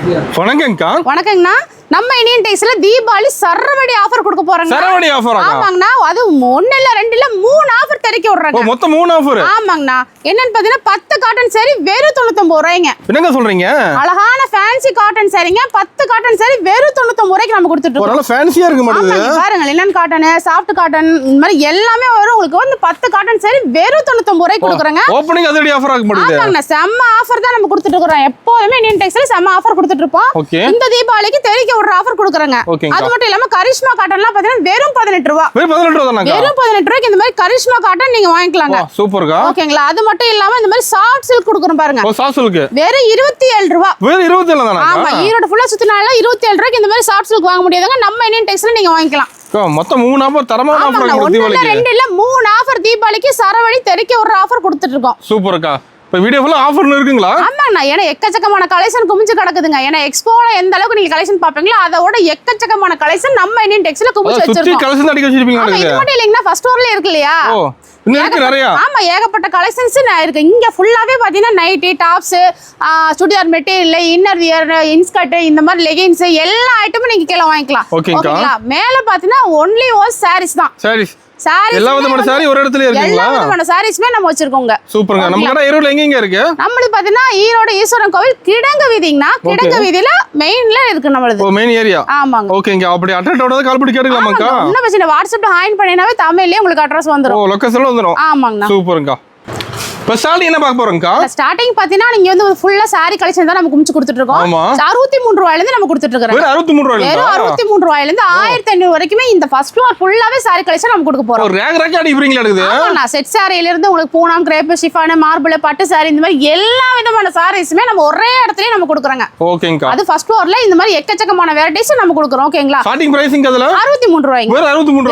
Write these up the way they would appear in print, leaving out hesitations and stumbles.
வணக்கங்கக்கா. வணக்கங்கண்ணா. நம்ம Indian டெக்ஸ்டைல்ல Deepavali சரவடி offer கொடுக்க போறோங்க. சரவடி offer? ஆமாங்கண்ணா. அது 1 இல்ல 2 இல்ல 3 ஆஃபர் தெறிக்க விடுறாங்க. மொத்தம் 3 ஆஃபர்? ஆமாங்கண்ணா. என்னன்னு பாத்தீங்கன்னா 10 காட்டன் saree வெறும் 99 ரூபாய்ங்க. என்னங்க சொல்றீங்க? அழகான ஃபேன்சி காட்டன் சாரீங்க. 10 காட்டன் saree வெறும் 99 ரூபாய்க்கு நம்ம கொடுத்துட்டு இருக்கோம். நல்ல ஃபேன்சியா இருக்கு மாட்டேங்குது. பாருங்க, லினன் காட்டன், சாஃப்ட் காட்டன் இந்த மாதிரி எல்லாமே வரும். உங்களுக்கு வந்து 10 காட்டன் saree வெறும் 99 ரூபாய்க்கு கொடுக்குறோங்க. ஓபனிங் அதடி ஆஃபர் ஆக மாட்டேங்குது. ஆமாங்கண்ணா, செம்ம ஆஃபர் தான் நம்ம கொடுத்துட்டு இருக்கோம். எப்போதுமே இந்தியன் டெக்ஸ்டைல் செம்ம ஆஃபர் கொடுத்துட்டு இருப்போம். இந்த தீபாவளிக்கு தெறிக்க விடுற ஆஃபர் கொடுக்குறாங்க. அது மட்டும் இல்லாம கரிஷ்மா காட்டன்லாம் பாத்தீங்கன்னா வெறும் 18 ரூபாய். வெறும் 18 ரூபாய் தானங்க? வெறும் 18 ரூபாய்க்கு இந்த மாதிரி கரிஷ்மா காட்டன் நீங்க வாங்கிக்கலாங்க. சூப்பர்க்கா. ஓகேங்களா? அது மட்டும் இல்லாம இந்த மாதிரி சாஃப்ட் சில்க் கொடுக்குறோம் பாருங்க. சாஃப்ட் சில்க் வெறும் 27 ரூபாய். வெறும் 27 தானா? ஆமா, ஈரோடு ஃபுல்லா சுத்தினால 27 ரூபாய்க்கு இந்த மாதிரி சாஃப்ட் சில்க் வாங்க முடியாதுங்க. நம்ம இந்தியன் டெக்ஸ்டைல்ல நீங்க வாங்கிக்கலாம். மொத்தம் 3 ஆஃபர், தரமான ஆஃபர் தீபாவளிக்கு. 2 இல்ல 3 ஆஃபர் தீபாவளிக்கு சரவடி தெறிக்க ஒரு ஆஃபர் கொடுத்துட்டு இருக்கோம். சூப்பர்க்கா. இப்ப வீடியோ ஃபுல்லா ஆஃபர்ல இருக்குங்களா? ஆமாண்ணா. ஏன்னா எக்கச்சக்கமான கலெக்ஷன் குமிஞ்சு கிடக்குதுங்க. ஏன்னா எக்ஸ்போல எந்த அளவுக்கு நீங்க கலெக்ஷன் பாப்பீங்களோ அதோட எக்கச்சக்கமான கலெக்ஷன் நம்ம இந்தியன் டெக்ஸ்டைல்ல குமிச்சு வச்சிருக்கோம். கலெக்ஷன் அடிக்க வச்சிருப்பீங்க. இது மட்டும் இல்லைங்கன்னா ஃபர்ஸ்ட் ஃப்ளோர்ல இருக்கு இல்லையா? நிறைய. ஆமா, ஏகப்பட்ட கலெக்ஷன்ஸ் இருக்கு. இங்க ஃபுல்லாவே பாத்தீங்கன்னா nighty, tops, chudidar material, inner wear, inskirt, இந்த மாதிரி லெகின்ஸ் எல்லா ஐட்டமும் நீங்க கீழ வாங்கிக்கலாம். ஓகேங்களா? மேல பாத்தீங்கன்னா ஒன்லி சாரீஸ் தான். சாரீஸ் எல்லா விதமான சாரி ஒரு இடத்துல இருக்குங்களா? எல்லா விதமான சாரீஸ்மே நம்ம வச்சிருக்கோங்க. சூப்பர்ங்க. நம்ம கடை ஈரோட்ல எங்க இருக்கு? நம்மளுக்கு பாத்தீங்கன்னா ஈரோடு ஈஸ்வரன் கோவில் கிடங்கு வீதிங்கண்ணா. கிடங்கு வீதியில மெயின்ல இருக்கு நம்மளுது. Main area. ஆமாங்க. ஓகேங்க. அப்படி அட்ரஸோட கால் பண்ணி கேட்கலாமாக்கா? இன்னும் பிரச்சனை, வாட்ஸ்அப்ல ஹாயின் பண்ணினாவே தமிழ்லயே உங்களுக்கு அட்ரஸ் வந்துரும். லொகேஷன்ல வந்துரும். ஆமாங்கண்ணா. சூப்பர்ங்க. இப்ப ஸ்டார்டிங் என்ன பார்க்க போறோம்க்கா? ஸ்டார்டிங் பாத்தீங்கன்னா நீங்க வந்து ஃபுல்லா saree கலெக்ஷன் தான் நம்ம குமிச்சு கொடுத்துட்டு இருக்கோம். 63 ரூபாயில இருந்து நம்ம கொடுத்துட்டு இருக்கோம். வெறும் 63 ரூபாயில? வெறும் 63 ரூபாயில இருந்து 1500 வரைக்கும் இந்த ஃபர்ஸ்ட் ஃப்ளோர் ஃபுல்லாவே saree கலெக்ஷன் நம்ம கொடுக்க போறோம். ஒரு ரேக் அடிக்கிறீங்களா இருக்குது? ஆமாண்ணா. செட் சாரியில இருந்து உங்களுக்கு பூனம், கிரேப், ஷிஃபான், மார்பிள், பட்டு saree இந்த மாதிரி எல்லா விதமான சாரீஸ்மே நம்ம ஒரே இடத்துலயே நம்ம கொடுக்குறோங்க. ஓகேங்கா. அது ஃபர்ஸ்ட் ஃப்ளோர்ல இந்த மாதிரி எக்கச்சக்கமான வெரைட்டிஸ் நம்ம கொடுக்குறோம். ஓகேங்களா? ஸ்டார்டிங் பிரைசிங் அதுல 63 ரூபாய்ங்க. வெறும் 63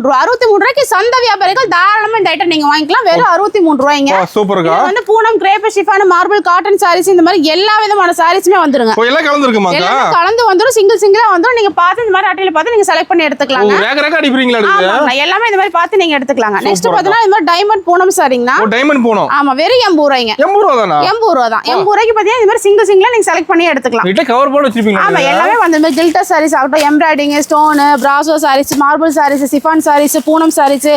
ரூபாய். 63 ரூபாய்க்கு சந்த வியாபாரிகள் தாராளமா இந்த ஐட்டம் நீங்க வாங்கிக்கலாம். வெறும் 63 ரூபாய்ங்க. சூப்பர்க்கா. Poonam, crepe, chiffon, marble, cotton sarees இந்த மாதிரி எல்லா விதமான சாரீஸ்மே வந்துருங்க. எல்லாம் கலந்து இருக்குமாக்கா? எல்லாம் கலந்து வந்துரும். சிங்கிளா வந்துரும். நீங்க பார்த்து இந்த மாதிரி அட்டையில பார்த்து நீங்க செலக்ட் பண்ணி எடுத்துக்கலாங்க. ரேக் அடிக்கிறீங்களா? ஆமா, எல்லாமே இந்த மாதிரி பார்த்து நீங்க எடுத்துக்கலாங்க. நெக்ஸ்ட் பாத்தீங்கன்னா இந்த மாதிரி டைமண்ட் பூனம் சாரீங்கனா. டைமண்ட் பூனம். ஆமா, வெறும் 80 ரூபாய்ங்க. 80 ரூபாய் தானா? 80 ரூபாய் தான். 80 ரூபாய்க்கு பாத்தீங்கன்னா இந்த மாதிரி சிங்கிளா நீங்க செலக்ட் பண்ணி எடுத்துக்கலாம். கிட்ட கவர் போட்டு வச்சிருப்பீங்க. ஆமா, எல்லாமே வந்து இந்த கில்டர் சாரீஸ் ஆகட்டும், எம்ப்ராய்டிங், ஸ்டோன், பிராசோ சாரீஸ், மார்பிள் சாரீஸ், சிஃபான் சாரீஸ், பூனம் சாரீஸ்,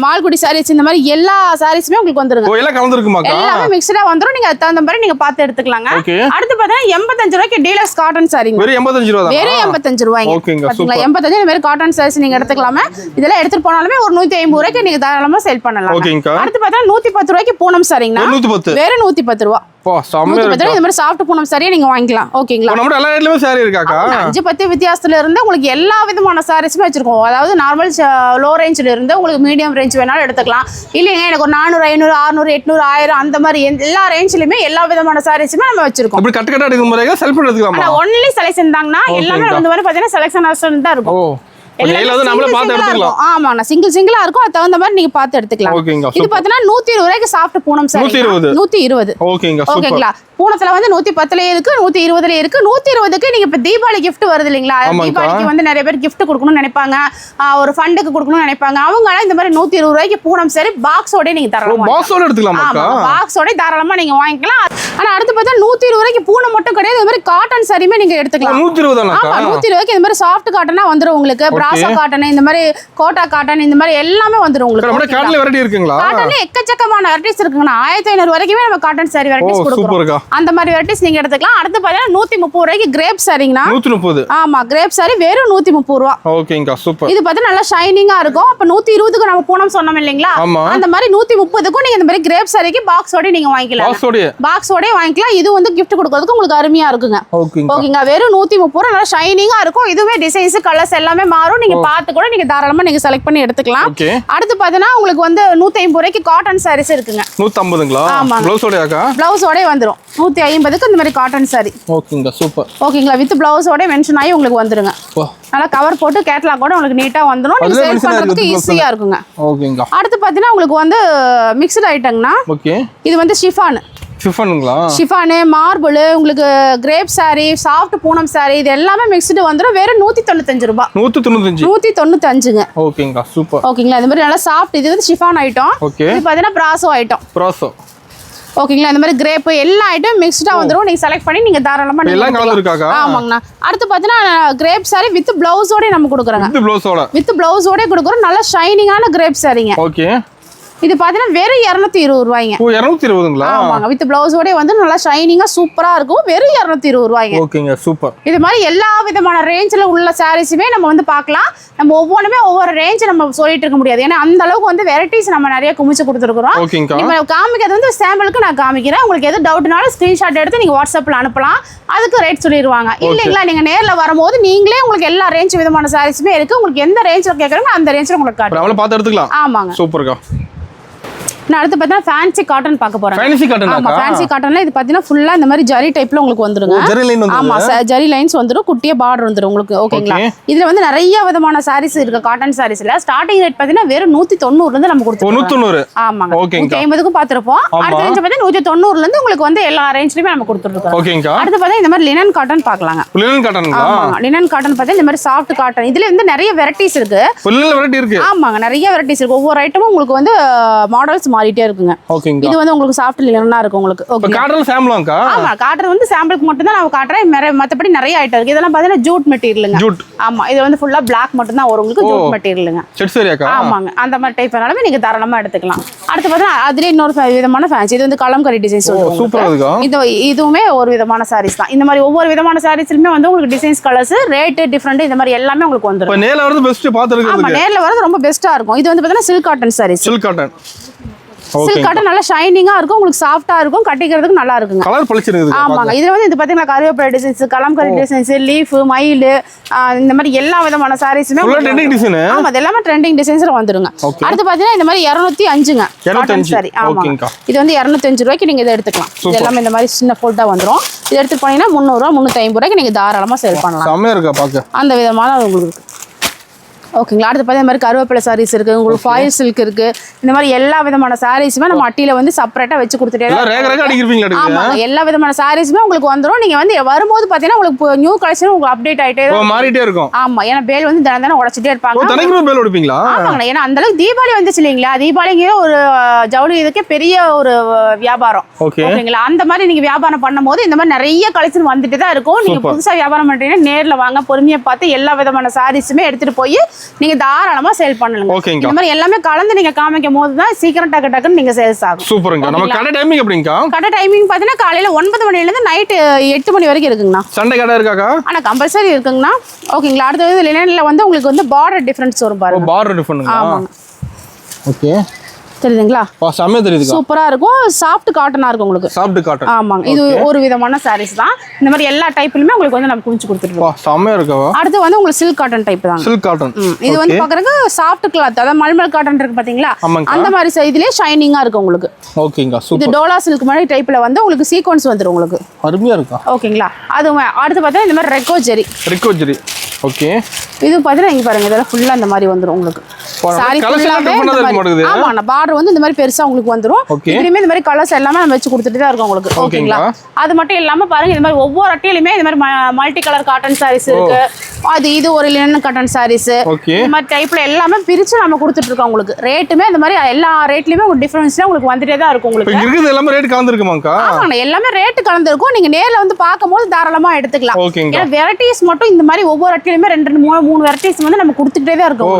மால்குடி சாரீஸ் இந்த மாதிரி எல்லா சாரீஸ்மே உங்களுக்கு வந்துருங்க. எல்லாம் கலந்து இருக்குமாக்கா? எல்லாமே மிக்ஸ்டா வந்துரும். நீங்க அதுக்கு தகுந்த மாதிரி நீங்க பார்த்து எடுத்துக்கலாங்க. அடுத்து பார்த்தா 85 ரூபாய்க்கு டீலக்ஸ் காட்டன் சாரீங்க. வெறும் 85 ரூபாய் தான். வெறும் 85 ரூபாய்ங்க. ஓகேங்க. பாத்தீங்களா? 85 இந்த மாதிரி காட்டன் சாரீஸ் நீங்க எடுத்துக்கலாமா? இதெல்லாம் எடுத்துட்டு போனாலுமே ஒரு 150 ரூபாய்க்கு நீங்க தாராளமா சேல் பண்ணலாம். ஓகேங்க. அடுத்து பார்த்தா 110 ரூபாய்க்கு பூனம் சாரீங்க. 110. வெறும் 110 ரூபாய். 110 இந்த மாதிரி சாஃப்ட் பூனம் சாரியை நீங்க வாங்கிக்கலாம். ஓகேங்களா? நம்ம எல்லா ரேட்லயும் சாரி இருக்காக்கா? 5-10 வித்தியாசத்துல இருந்து உங்களுக்கு எல்லா விதமான சாரீஸுமே வச்சிருக்கோம். அதாவது நார்மல் லோ ரேஞ்சில இருந்து உங்களுக்கு மீடியம் ரேஞ்ச் வேணாலும் எடுத்துக்கலாம். இல்லைங்க எனக்கு ஒரு 400, 500, 600, 800, 1000 அந்த மாதிரி எல்லா ரேஞ்சிலுமே எல்லா விதமான சாரீஸுமே நம்ம வச்சிருக்கோம். இப்படி கட்டு கட்டா எடுக்கும் முறையா செல் பண்ணி எடுத்துக்கலாமா? ஒன்லி செலக்ஷன் தாங்கண்ணா. எல்லாமே வந்து மாதிரி பாத்தீங்கன்னா செலக்ஷன் தான் இருக்கும். ஆமாண்ணா. சிங்கிளா இருக்கும். அது தகுந்த மாதிரி நீங்க பார்த்து எடுத்துக்கலாம். இது பாத்தீங்கன்னா 120 ரூபாய்க்கு சாஃப்ட் பூனம் சாரி. 120. ஓகேங்களா? பூனத்துல வந்து 110 இருக்கு, 120 இருக்கு. 120க்கு நீங்க இப்ப தீபாவளி கிஃப்ட் வருது இல்லீங்களா? தீபாவளிக்கு வந்து நிறைய பேர் கிஃப்ட் கொடுக்கணும்னு நினைப்பாங்க, ஒரு ஃபண்டுக்கு கொடுக்கணும்னு நினைப்பாங்க. அவங்க இந்த மாதிரி 120 ரூபாய்க்கு பூனம் சாரி பாக்ஸோட நீங்க தரலாம். பாக்ஸோட எடுத்துக்கலாமா? பாக்ஸோட தாராளமா நீங்க வாங்கிக்கலாம். ஆனா அடுத்து பார்த்தா 120 ரூபாய்க்கு பூனம் மட்டும் கிடையாது, இந்த மாதிரி காட்டன் சாரியுமே நீங்க எடுத்துக்கலாம். 120 தானா? ஆமா, 120 ரூபாய்க்கு இந்த மாதிரி சாஃப்ட் காட்டனா வந்துரும் உங்களுக்கு. பிராசோ காட்டன், இந்த மாதிரி கோட்டா காட்டன், இந்த மாதிரி எல்லாமே வந்துரும் உங்களுக்கு. நம்ம காட்டன்ல வெரைட்டி இருக்குங்களா? காட்டன்ல எக்கச்சக்கமான வெரைட்டிஸ் இருக்குங்க. 1500 வரைக்குமே நம்ம காட்டன் சாரி வெரைட்டிஸ் கொடுக்குறோம். அந்த மாதிரி வெரைட்டிஸ் நீங்க எடுத்துக்கலாம். அடுத்து பாத்தீங்கன்னா 130 ரூபாய்க்கு கிரேப் சாரிங்கனா. 130. ஆமா, கிரேப் சாரி வெறும் 130 ரூபாய். ஓகேங்க, சூப்பர். இது பார்த்தா நல்லா ஷைனிங்கா இருக்கும். அப்ப 120க்கு நம்ம பூனம் சொன்னோம் இல்லீங்களா? அந்த மாதிரி 130க்கு நீங்க இந்த மாதிரி கிரேப் சாரிக்கு பாக்ஸோட நீங்க வாங்கிக்கலாம். பாக்ஸோட வாங்கிக்கலாம். இது வந்து gift கொடுக்கிறதுக்கு உங்களுக்கு அருமையா இருக்குங்க. ஓகேங்க. வெறும் 130 ரூபாய் நல்லா ஷைனிங்கா இருக்கும். இதுவே டிசைன்ஸ் கலர்ஸ் எல்லாமே மாறும். நீங்க பார்த்து கூட நீங்க தாராளமா நீங்க செலக்ட் பண்ணி எடுத்துக்கலாம். அடுத்து பாத்தீங்கன்னா உங்களுக்கு வந்து 150 ரூபாய்க்கு காட்டன் சாரீஸ் இருக்குங்க. 150ங்களா? ப்ளவுஸோடயாக்கா? ப்ளவுஸோட வந்துரும். 150க்கு இந்த மாதிரி காட்டன் சாரி. ஓகேங்க, சூப்பர். ஓகேங்களா? வித் ப்ளவுஸோட மென்ஷன் ஆகி உங்களுக்கு வந்துருங்க. நல்லா கவர் போட்டு கேட்டலாக் கூட உங்களுக்கு நீட்டா வந்துரும். நீங்க சேல் பண்றதுக்கு ஈஸியா இருக்குங்க. ஓகேங்க. அடுத்து பாத்தீங்கன்னா உங்களுக்கு வந்து மிக்ஸ்ட் ஐட்டம்னா. ஓகே. இது வந்து ஷிஃபான். ஷிஃபானுங்களா? ஷிஃபான், மார்பிள், உங்களுக்கு கிரேப் சாரி, சாஃப்ட் பூனம் சாரி, இது எல்லாமே மிக்ஸ்டு வந்துரும். வெறும் 195 ரூபாய். 195ங்க. ஓகேங்க, சூப்பர். ஓகேங்களா? இந்த மாதிரி நல்லா சாஃப்ட். இது வந்து ஷிஃபான் ஐட்டம். இது பாத்தீங்கன்னா பிராசோ ஐட்டம். பிராசோ ஓகேங்களா இந்த மாதிரி கிரேப் எல்லா ஐட்டம் மிக்ஸ்டா வந்துரும் நீங்க செலக்ட் பண்ணி நீங்க தாராளமா எல்லாம் கலர் இருக்காக்கா ஆமாங்கண்ணா அடுத்து பாத்தீங்கன்னா கிரேப் சாரி வித் பிளவுஸோட நம்ம கொடுக்குறோங்க வித் பிளவுஸோட கொடுக்குறோம் நல்ல ஷைனிங்கான கிரேப் சாரிங்க ஓகே இது பாத்தீங்கன்னா வெறும் 220 ரூபாய்ங்க. ஓ 220ங்களா? ஆமாங்க வித் பிளவுஸோட வந்து நல்லா ஷைனிங்கா சூப்பரா இருக்கும் வெறும் 220 ரூபாய்ங்க. ஓகேங்க சூப்பர். இது மாதிரி எல்லா விதமான ரேஞ்சில உள்ள சாரீஸுமே நம்ம வந்து பார்க்கலாம். நம்ம ஒவ்வொன்றுமே ஒவ்வொரு ரேஞ்ச் நம்ம சொல்லிட்டு இருக்க முடியாது. ஏன்னா அந்த அளவுக்கு வந்து வெரைட்டிஸ் நம்ம நிறைய குமிச்சு கொடுத்துருக்கோம். இப்போ காமிக்கிறது வந்து சாம்பிளுக்கு நான் காமிக்கிறேன். உங்களுக்கு எது டவுட்னாலும் ஸ்கிரீன்ஷாட் எடுத்து நீங்க வாட்ஸ்அப்ல அனுப்பலாம். அதுக்கு ரேட் சொல்லிடுவாங்க. இல்லைங்களா நீங்க நேர்ல வரும்போது நீங்களே உங்களுக்கு எல்லா ரேஞ்ச் விதமான சாரீஸுமே இருக்கு. உங்களுக்கு எந்த ரேஞ்சில் கேட்குறீங்க அந்த ரேஞ்சில் உங்களுக்கு காட்டுறோம். பார்த்து எடுத்துக்கலாம். ஆமாங்க சூப்பர்க்கா. நான் அடுத்து பார்த்தா ஃபேன்சி காட்டன் பார்க்க போறேன். Fancy cotton. ஆமா ஃபேன்சி காட்டன்ல இது பாத்தீங்கன்னா ஃபுல்லா இந்த மாதிரி ஜரி டைப்ல உங்களுக்கு வந்துருங்க. ஜரி லைன் வந்துரும். ஆமா ஜரி லைன்ஸ் வந்துரும். குட்டிய பார்டர் வந்துரும் உங்களுக்கு. ஓகேங்களா இதுல வந்து நிறைய விதமான சாரீஸ் இருக்கு. காட்டன் சாரீஸ்ல ஸ்டார்டிங் ரேட் பாத்தீங்கன்னா வெறும் 190 ல இருந்து நம்ம கொடுத்துருக்கோம். 190. ஆமாங்க. 150க்கும் பாத்துறோம். அடுத்த ரேஞ்ச் பாத்தீங்கன்னா 190 ல இருந்து உங்களுக்கு வந்து எல்லா ரேஞ்ச்லயுமே நம்ம கொடுத்துருக்கோம். ஓகேங்க. அடுத்து பாத்தீங்கன்னா இந்த மாதிரி லினன் காட்டன் பார்க்கலாங்க. லினன் காட்டன்ங்களா? ஆமாங்க லினன் காட்டன் பாத்தீங்கன்னா இந்த மாதிரி சாஃப்ட் காட்டன். இதுல வந்து நிறைய வெரைட்டிஸ் இருக்கு. ஃபுல்லா வெரைட்டி இருக்கு. ஆமாங்க நிறைய வெரைட்டிஸ் இருக்கு. ஒவ்வொரு ஐட்டமும் உங்களுக்கு வந்து மாடல்ஸ் மாறிட்டே இருக்குங்க. இது வந்து உங்களுக்கு சாஃப்ட் லினனா இருக்கு உங்களுக்கு. ஓகே காட்டன் சாம்பிளாங்கா? ஆமா காட்டன் வந்து சாம்பிளுக்கு மட்டும் தான் நான் காட்றேன். மத்தபடி நிறைய ஐட்டம் இருக்கு. இதெல்லாம் பாத்தீங்கன்னா ஜூட் மெட்டீரியலுங்க. ஜூட். ஆமா இது வந்து ஃபுல்லா Black மட்டும் தான் வரும் உங்களுக்கு. ஜூட் மெட்டீரியலுங்க. செட் சரியாக்கா? ஆமாங்க அந்த மாதிரி டைப் வேணாலும் நீங்க தாராளமா எடுத்துக்கலாம். அடுத்து பாத்தீங்கன்னா அதுலயே இன்னொரு விதமான ஃபேன்சி. இது வந்து கலம்கரி டிசைன்ஸ் சொல்லுவாங்க. சூப்பரா இருக்கு. இதுவுமே ஒரு விதமான சாரீஸ் தான். இந்த மாதிரி ஒவ்வொரு விதமான சாரீஸ்லயுமே வந்து உங்களுக்கு டிசைன்ஸ் கலர்ஸ் ரேட் டிஃபரெண்ட் இந்த மாதிரி எல்லாமே உங்களுக்கு வந்துரும். இப்ப நேர்ல வரது பெஸ்ட் பாத்துருக்கு. ஆமா நேர்ல வரது ரொம்ப பெஸ்ட்டா இருக்கும். இது வந்து பாத்தீங்கன்னா silk cotton sarees. Silk cotton. Silk cotton நல்லா ஷைனிங்கா இருக்கும். உங்களுக்கு சாஃப்ட்டா இருக்கும். கட்டிக்கிறதுக்கு நல்லா இருக்குங்க. கலர் பளிச்சிருக்கு. ஆமாங்க இது வந்து இது பாத்தீங்கன்னா கருவேப்பிலை டிசைன்ஸ், கலம்கரி டிசைன்ஸ், லீஃப், மயில் இந்த மாதிரி எல்லா விதமான சாரீஸுமே ட்ரெண்டிங் டிசைன். ஆமா இது எல்லாமே ட்ரெண்டிங் டிசைன்ஸ்ல வந்துருங்க. அடுத்து பாத்தீங்கன்னா இந்த மாதிரி 205ங்க காட்டன் சாரி. ஆமாங்க இது வந்து 205 ரூபாய்க்கு நீங்க இதை எடுத்துக்கலாம். இது எல்லாமே இந்த மாதிரி சின்ன ஃபோல்டா வந்துரும். இது எடுத்து போனீங்கன்னா 300 ரூபாய் 350 ரூபாய்க்கு நீங்க தாராளமா சேல் பண்ணலாம். செமையா இருக்கா பாக்க. அந்த விதமான உங்களுக்கு ஓகேங்களா. அடுத்து பார்த்தா இந்த மாதிரி கருவேப்பிலை சாரீஸ் இருக்கு. உங்களுக்கு ஃபாயில் சில்க் இருக்கு. இந்த மாதிரி எல்லா விதமான சாரீஸுமே நம்ம அட்டியில வந்து செப்பரேட்டா வச்சு கொடுத்துட்டே ஆமாங்க எல்லா விதமான சாரீஸுமே உங்களுக்கு வந்துடும். நீங்க வந்து வரும்போது பாத்தீங்கன்னா உங்களுக்கு நியூ கலெக்ஷன் உங்களுக்கு அப்டேட் ஆயிட்டே மாறிட்டே இருக்கும். ஆமா ஏன்னா பேல் வந்து தினம் தினம் உடைச்சிட்டே இருப்பாங்க. பேல் உடைப்பீங்களா? ஆமாங்க ஏன்னா அந்த அளவுக்கு தீபாவளி வந்துச்சு இல்லைங்களா. தீபாவளிங்க ஒரு ஜவுளி இதுக்கே பெரிய ஒரு வியாபாரம். ஓகேங்களா அந்த மாதிரி நீங்க வியாபாரம் பண்ணும்போது இந்த மாதிரி நிறைய கலெக்ஷன் வந்துட்டு தான் இருக்கும். நீங்க புதுசா வியாபாரம் பண்றீங்கன்னா நேர்ல வாங்க பொறுமையா பார்த்து எல்லா விதமான சாரீஸுமே எடுத்துட்டு போய் நீங்க தாராளமா சேல் பண்ணலாம். இந்த மாதிரி எல்லாமே கலந்து நீங்க காமிக்கும் போது தான் சீக்கிரம் டக்கு டக்குன்னு நீங்க சேல்ஸ் ஆகும். சூப்பர்ங்க. நம்ம கடை டைமிங் எப்படிங்கா? கடை டைமிங் பாத்தீங்கன்னா காலையில 9 மணில இருந்து நைட் 8 மணி வரைக்கும் இருக்குங்கண்ணா. சண்டே கடை இருக்காக்கா? ஆனா கம்பல்சரி இருக்குங்கண்ணா. ஓகேங்களா அடுத்தது லினன்ல வந்து உங்களுக்கு வந்து பார்டர் டிஃபரன்ஸ் வரும் பாருங்க. Border difference. ஆமாங்க. ஓகே தெரியுதுங்களா? செமையா தெரியுது. சூப்பரா இருக்கும். சாஃப்ட் காட்டனா இருக்கும் உங்களுக்கு. Soft cotton. ஆமாங்க இது ஒரு விதமான சாரீஸ் தான். இந்த மாதிரி எல்லா டைப்லயுமே உங்களுக்கு வந்து நம்ம குமிச்சு கொடுத்துருக்கோம். செமையா இருக்கு. அடுத்து வந்து உங்களுக்கு சில்க் காட்டன் டைப் தான். Silk cotton. இது வந்து பாக்குறதுக்கு சாஃப்ட் கிளாத் அதாவது மல்மல் காட்டன் இருக்கு பாத்தீங்களா? அந்த மாதிரி சைடுலயே ஷைனிங்கா இருக்கு உங்களுக்கு. ஓகேங்க சூப்பர். இது டோலா சில்க் மாதிரி டைப்ல வந்து உங்களுக்கு சீக்வென்ஸ் வந்துரும் உங்களுக்கு. அருமையா இருக்கு. ஓகேங்களா அதுவும் அடுத்து பார்த்தா இந்த மாதிரி ரெக்கோ ஜெரி. ஓகே இது பாத்தீங்கன்னா இங்க பாருங்க இதெல்லாம் ஃபுல்லா இந்த மாதிரி வந்துரும் உங்களுக்கு. சாரி ஆமா பார்டர் வந்து இந்த மாதிரி பெருசா உங்களுக்கு வந்துரும். இதுலயுமே இந்த மாதிரி கலர்ஸ் எல்லாமே நம்ம வச்சு கொடுத்துட்டு தான் இருக்கோம் உங்களுக்கு. ஓகேங்களா அது மட்டும் இல்லாம பாருங்க இந்த மாதிரி ஒவ்வொரு அட்டையிலுமே இந்த மாதிரி மல்டி கலர் காட்டன் சாரீஸ் இருக்கு. அது இது ஒரு லினன் காட்டன் சாரீஸ் இந்த மாதிரி டைப்ல எல்லாமே பிரிச்சு நம்ம கொடுத்துட்டு இருக்கோம் உங்களுக்கு. ரேட்டுமே இந்த மாதிரி எல்லா ரேட்லயுமே ஒரு டிஃபரன்ஸ்ல உங்களுக்கு வந்துட்டே தான் இருக்கும் உங்களுக்கு. இருக்குது எல்லாமே ரேட் கலந்துருக்குமாக்கா? ஆமாங்க எல்லாமே ரேட் கலந்துருக்கும். நீங்க நேர்ல வந்து பாக்கும்போது தாராளமா எடுத்துக்கலாம். ஏன்னா வெரைட்டிஸ் மட்டும் இந்த மாதிரி ஒவ்வொரு அட்டையிலுமே 2 3 வெரைட்டிஸ் வந்து நம்ம கொடுத்துக்கிட்டே தான் இருக்கும்.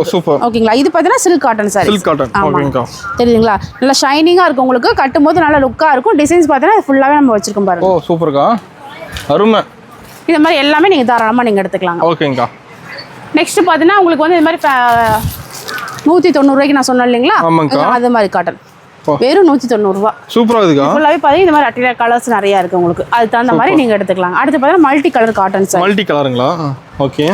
ஓகேங்களா இது பாத்தீங்கன்னா silk cotton sorry. Silk cotton. ஓகேங்க தெரியுதுங்களா நல்லா ஷைனிங்கா இருக்கும் உங்களுக்கு. கட்டும்போது நல்லா லுக்கா இருக்கும். டிசைன்ஸ் பாத்தீங்கன்னா ஃபுல்லாவே நம்ம வச்சிருக்கோம் பாருங்க. சூப்பர்க்கா அருமை. இந்த மாதிரி எல்லாமே நீங்க தாராளமா நீங்க எடுத்துக்கலாம். ஓகேங்க. நெக்ஸ்ட் பாத்தீங்கன்னா உங்களுக்கு வந்து இந்த மாதிரி 190 ரூபாய்க்கு நான் சொன்னேன் இல்லைங்களா அது மாதிரி காட்டன் வெறும் 190 ரூபா. சூப்பரா இருக்குங்க. ஃபுல்லாவே பாத்தீங்கன்னா இந்த மாதிரி அட்டையில கலர்ஸ் நிறைய இருக்கு உங்களுக்கு. அதுக்கு தகுந்த மாதிரி நீங்க எடுத்துக்கலாம். அடுத்து பாத்தீங்கன்னா multi colour cotton sari. Multi கலருங்களா? ஓகே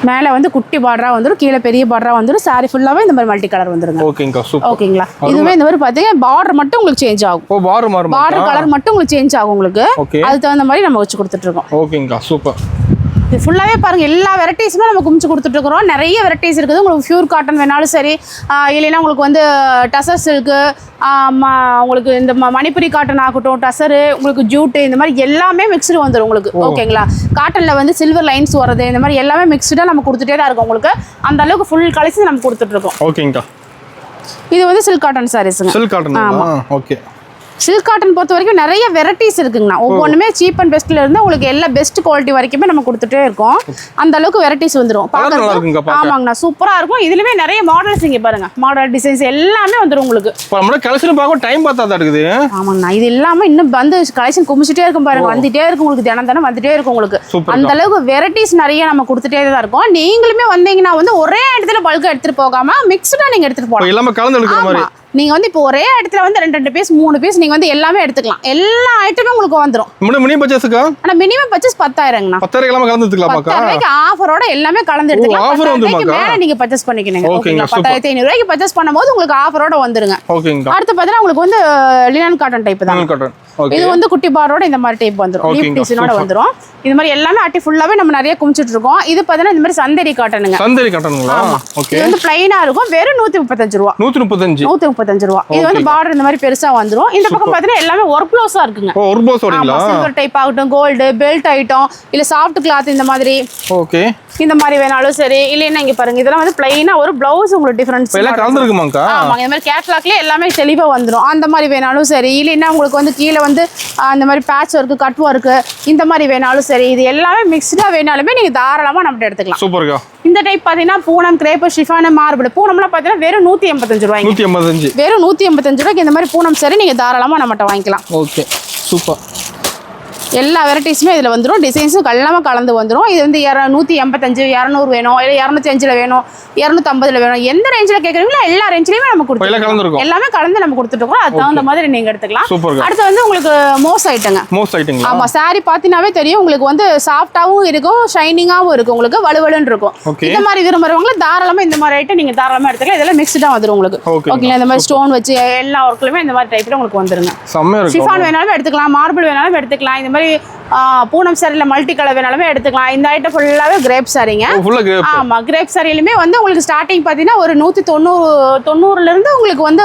மேல வந்து குட்டி பார்டரா வந்துரும். கீழே பெரிய பார்டரா வந்துரும். சாரி ஃபுல்லாவே இந்த மாதிரி மல்டி கலர் வந்துருங்க. ஓகேங்க சூப்பர். ஓகேங்களா இதுவே இந்த மாதிரி பாத்தீங்கன்னா பார்டர் மட்டும் உங்களுக்கு சேஞ்ச் ஆகும். பார்டர் கலர் மட்டும் உங்களுக்கு சேஞ்ச் ஆகும் உங்களுக்கு. அதுக்கு தகுந்த மாதிரி நம்ம வச்சு கொடுத்துட்டு இருக்கோம். ஓகேங்க சூப்பர். இது ஃபுல்லாவே பாருங்க எல்லா வெரைட்டிஸுமே நம்ம குமிச்சு கொடுத்துட்டு இருக்கிறோம். நிறைய வெரைட்டிஸ் இருக்குது. உங்களுக்கு பியூர் காட்டன் வேணாலும் சரி இல்லைன்னா உங்களுக்கு வந்து டசர்ஸ் இருக்கு. உங்களுக்கு இந்த மணிப்புரி காட்டன் ஆகட்டும் டசரு உங்களுக்கு ஜூட்டு இந்த மாதிரி எல்லாமே மிக்ஸ்டு வந்துடும் உங்களுக்கு. ஓகேங்களா காட்டன்ல வந்து சில்வர் லைன்ஸ் வர்றது இந்த மாதிரி எல்லாமே மிக்ஸ்டா நம்ம கொடுத்துட்டே தான் இருக்கோம் உங்களுக்கு. அந்த அளவுக்கு ஃபுல் கலெக்ஷன் நம்ம கொடுத்துட்டு இருக்கோம். ஓகேங்க. இது வந்து சில்க் காட்டன் சாரீஸ்ங்க. Silk cotton. ஆமா ஓகே. சில்க் காட்டன் பொறுத்த வரைக்கும் நிறைய வெரைட்டிஸ் இருக்குங்கண்ணா. ஒவ்வொன்றுமே சீப் அண்ட் பெஸ்ட்ல இருந்து உங்களுக்கு எல்லா பெஸ்ட் குவாலிட்டி வரைக்குமே நம்ம கொடுத்துட்டே இருக்கோம். அந்த அளவுக்கு வெரைட்டிஸ் வந்துடும். ஆமாங்கண்ணா, சூப்பரா இருக்கும். இதுலயுமே நிறைய மாடல்ஸ் இங்க பாருங்க, மாடல் டிசைன்ஸ் எல்லாமே வந்துடும் உங்களுக்கு. கலெக்ஷன் பார்க்க டைம் பார்த்தா தான் இருக்குது. ஆமாங்கண்ணா, இது எல்லாமே இன்னும் வந்து கலெக்ஷன் குமிச்சிட்டே இருக்கும் பாருங்க, வந்துட்டே இருக்கும் உங்களுக்கு, தினம் வந்துட்டே இருக்கும் உங்களுக்கு. அந்த அளவுக்கு வெரைட்டிஸ் நிறைய நம்ம கொடுத்துட்டே தான் இருக்கோம். நீங்களுமே வந்தீங்கன்னா வந்து ஒரே இடத்துல பல்கா எடுத்துட்டு போகாம மிக்ஸ்டா நீங்க எடுத்துட்டு போகலாம். எல்லாமே கலந்து எடுக்கிற மாதிரி. நீங்க வந்து இப்போ ஒரே இடத்துல வந்து 2 பீஸ் 3 பீஸ் நீங்க வந்து எல்லாமே எடுத்துக்கலாம். எல்லா ஐட்டமும் உங்களுக்கு வந்துரும். மினிமம் பர்சேஸ்க்கா? ஆனா மினிமம் பர்சேஸ் 10,000ங்கண்ணா. 10,000 எல்லாமே கலந்து எடுத்துக்கலாம். 10,000க்கு ஆஃபரோட எல்லாமே கலந்து எடுத்துக்கலாம். ஆஃபர் வந்துருமாக்கா? மேல நீங்க பர்சேஸ் பண்ணிக்கணும். ஓகேங்களா? 10,500 ரூபாய்க்கு பர்சேஸ் பண்ணும்போது உங்களுக்கு ஆஃபரோட வந்துருங்க. ஓகேங்க. அடுத்து பார்த்தீங்கன்னா உங்களுக்கு வந்து லினன் காட்டன் டைப் தான். Linen cotton. இது வந்து குட்டி பாரோட இந்த மாதிரி டைப் வந்துரும். லீப் டிசைனோட வந்துரும். இது மாதிரி எல்லாமே அட்டி ஃபுல்லாவே நம்ம நிறைய குமிச்சிட்டு இருக்கோம். இது பார்த்தீங்கன்னா இந்த மாதிரி சந்தேரி காட்டனுங்க. சந்தேரி காட்டனுங்களா? ஓகே. இது வந்து ப்ளைனா இருக்கும். வெறும் 135 ரூபாய். 135 ரூபாய். இது வந்து பார்டர் இந்த மாதிரி பெருசா வந்துரும். இந்த பக்கம் பார்த்தீங்கன்னா எல்லாமே ஒர்க் ப்ளவுஸா இருக்குங்க. ஓ, ஒர்க் ப்ளவுஸ் ஓடிங்களா? சில்வர் டைப் ஆகட்டும், கோல்டு, பெல்ட் ஐட்டம், இல்ல சாஃப்ட் கிளாத் இந்த மாதிரி. ஓகே. இந்த மாதிரி வேணாலும் சரி, இல்லைன்னா இங்க பாருங்க, இதெல்லாம் வந்து பிளைனா ஒரு பிளவுஸ் உங்களுக்கு டிஃபரன்ஸ் எல்லாம் கலந்துருக்குமாக்கா? ஆமாங்க, இந்த மாதிரி கேட்லாக்லயே எல்லாமே தெளிவா வந்துரும். அந்த மாதிரி வேணாலும் சரி, இல்லைன்னா உங்களுக்கு வந்து கீழே வந்து அந்த மாதிரி பேட்ச் ஒர்க், கட் ஒர்க் இந்த மாதிரி வேணாலும் சரி, இது எல்லாமே மிக்ஸ்டா வேணாலுமே நீங்க தாராளமா நம்ம எடுத்துக்கலாம். சூப்பர்க்கா. இந்த டைப் பாத்தீங்கன்னா பூனம், கிரேப், ஷிஃபான், மார்பிள். பூனம்லாம் பாத்தீங்கன்னா வெறும் 185 ரூபாய். 185. வெறும் 185 ரூபாய்க்கு இந்த மாதிரி பூனம் சரி நீங்க தாராளமா நம்மகிட்ட வாங்கிக்கலாம். Okay, super. எல்லா வெரைட்டிஸுமே இதில் வந்துடும். டிசைன்ஸும் எல்லாமே கலந்து வந்துடும். இது வந்து 185, 200 வேணும், இல்லை 205 வேணும், 250 வேணும், எந்த ரேஞ்சில் கேட்குறீங்களோ எல்லா ரேஞ்சிலையுமே நம்ம கொடுத்துருக்கோம். எல்லாமே கலந்து நம்ம கொடுத்துருக்கோம். அது தகுந்த மாதிரி நீங்க எடுத்துக்கலாம். அடுத்து வந்து உங்களுக்கு மோஸ் ஐட்டங்க. மோஸ் ஐட்டங்க. ஆமா, சாரி பார்த்தீங்கன்னாவே தெரியும் உங்களுக்கு வந்து சாஃப்டாகவும் இருக்கும், ஷைனிங்காகவும் இருக்கும், உங்களுக்கு வலுவலுன்னு இருக்கும். இந்த மாதிரி விரும்புறவங்க தாராளமா இந்த மாதிரி ஐட்டம் நீங்க தாராளமா எடுத்துக்கலாம். இதெல்லாம் மிக்ஸ்டா வந்துடும் உங்களுக்கு. ஓகேங்களா? இந்த மாதிரி ஸ்டோன் வச்சு எல்லா ஒர்க்லையுமே இந்த மாதிரி டைப்ல உங்களுக்கு வந்துருங்க. ஷிஃபான் வேணாலும் எடுத்துக்கலாம், மார்பிள் வேணாலும் எடுத்துக்கலாம், இந்த மாதிரி பூனம் சாரில மல்டி கலர் வேணாலுமே எடுத்துக்கலாம். இந்த ஐட்டம் ஃபுல்லாவே கிரேப் சாரிங்க. ஆமா, கிரேப் சாரியிலுமே வந்து உங்களுக்கு ஸ்டார்டிங் பாத்தீங்கன்னா ஒரு 190 இருந்து உங்களுக்கு வந்து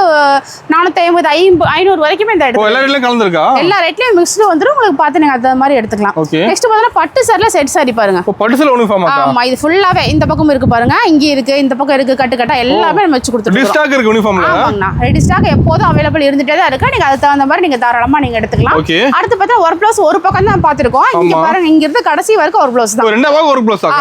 450, 500 வரைக்குமே இந்த ஐட்டம் எல்லா ரேட்லயும் கலந்துருக்கா? எல்லா ரேட்லயும் மிக்ஸ்டு வந்துரும். உங்களுக்கு பார்த்து நீங்க அந்த மாதிரி எடுத்துக்கலாம். நெக்ஸ்ட் பாத்தீங்கன்னா பட்டு சாரில செட் சாரி பாருங்க. பட்டு சாரி யூனிஃபார்ம். ஆமா, இது ஃபுல்லாவே இந்த பக்கம் இருக்கு பாருங்க, இங்க இருக்கு, இந்த பக்கம் இருக்கு, கட்டு கட்டா எல்லாமே நம்ம வச்சு கொடுத்துருக்கோம். ரெடி ஸ்டாக் இருக்கு யூனிஃபார்ம்ல. ஆமாங்கண்ணா, ரெடி ஸ்டாக் எப்போதும் அவைலபிள் இருந்துட்டே தான் இருக்கு. நீங்க அதுக்கு தகுந்த மாதிரி நீங்க தாராளமா நீங்க எடுத்துக்கலாம். அடுத்து பார்த்தா ஒரு ப்ளவுஸ் ஒரு பக்கம் தான் பாத்துருக்கோம். இங்க பாருங்க, இங்க இருந்து கடைசி வரைக்கும் ஒரு ப்ளவுஸ் தான். ரெண்டா பக்கம் ஒரு ப்ளவுஸ் ஆ?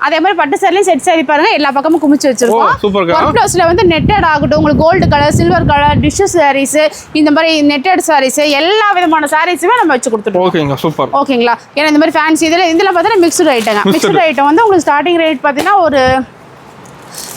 அதே மாதிரி பட்டு சாரிலயும் செட் சாரி பாருங்க, எல்லா பக்கமும் குமிச்சு வச்சிருக்கோம். ஒரு ப்ளவுஸ்ல வந்து நெட்டட் ஆகட்டும், உங்களுக்கு கோல்டு கலர், சில்வர் கலர், டிஷ் சாரீஸ், இந்த மாதிரி நெட்டட் சாரீஸ், எல்லா விதமான சாரீஸுமே நம்ம வச்சு கொடுத்துட்டோம். ஓகேங்க, சூப்பர். ஓகேங்களா? ஏன்னா இந்த மாதிரி ஃபேன்சி இதுல பார்த்தா மிக்ஸ்டு ஐட்டங்க. மிக்ஸ்டு ஐட்டம் வந்து உங்களுக்கு ஸ்டார்டிங் ரேட் பாத்தீங்கன்னா ஒரு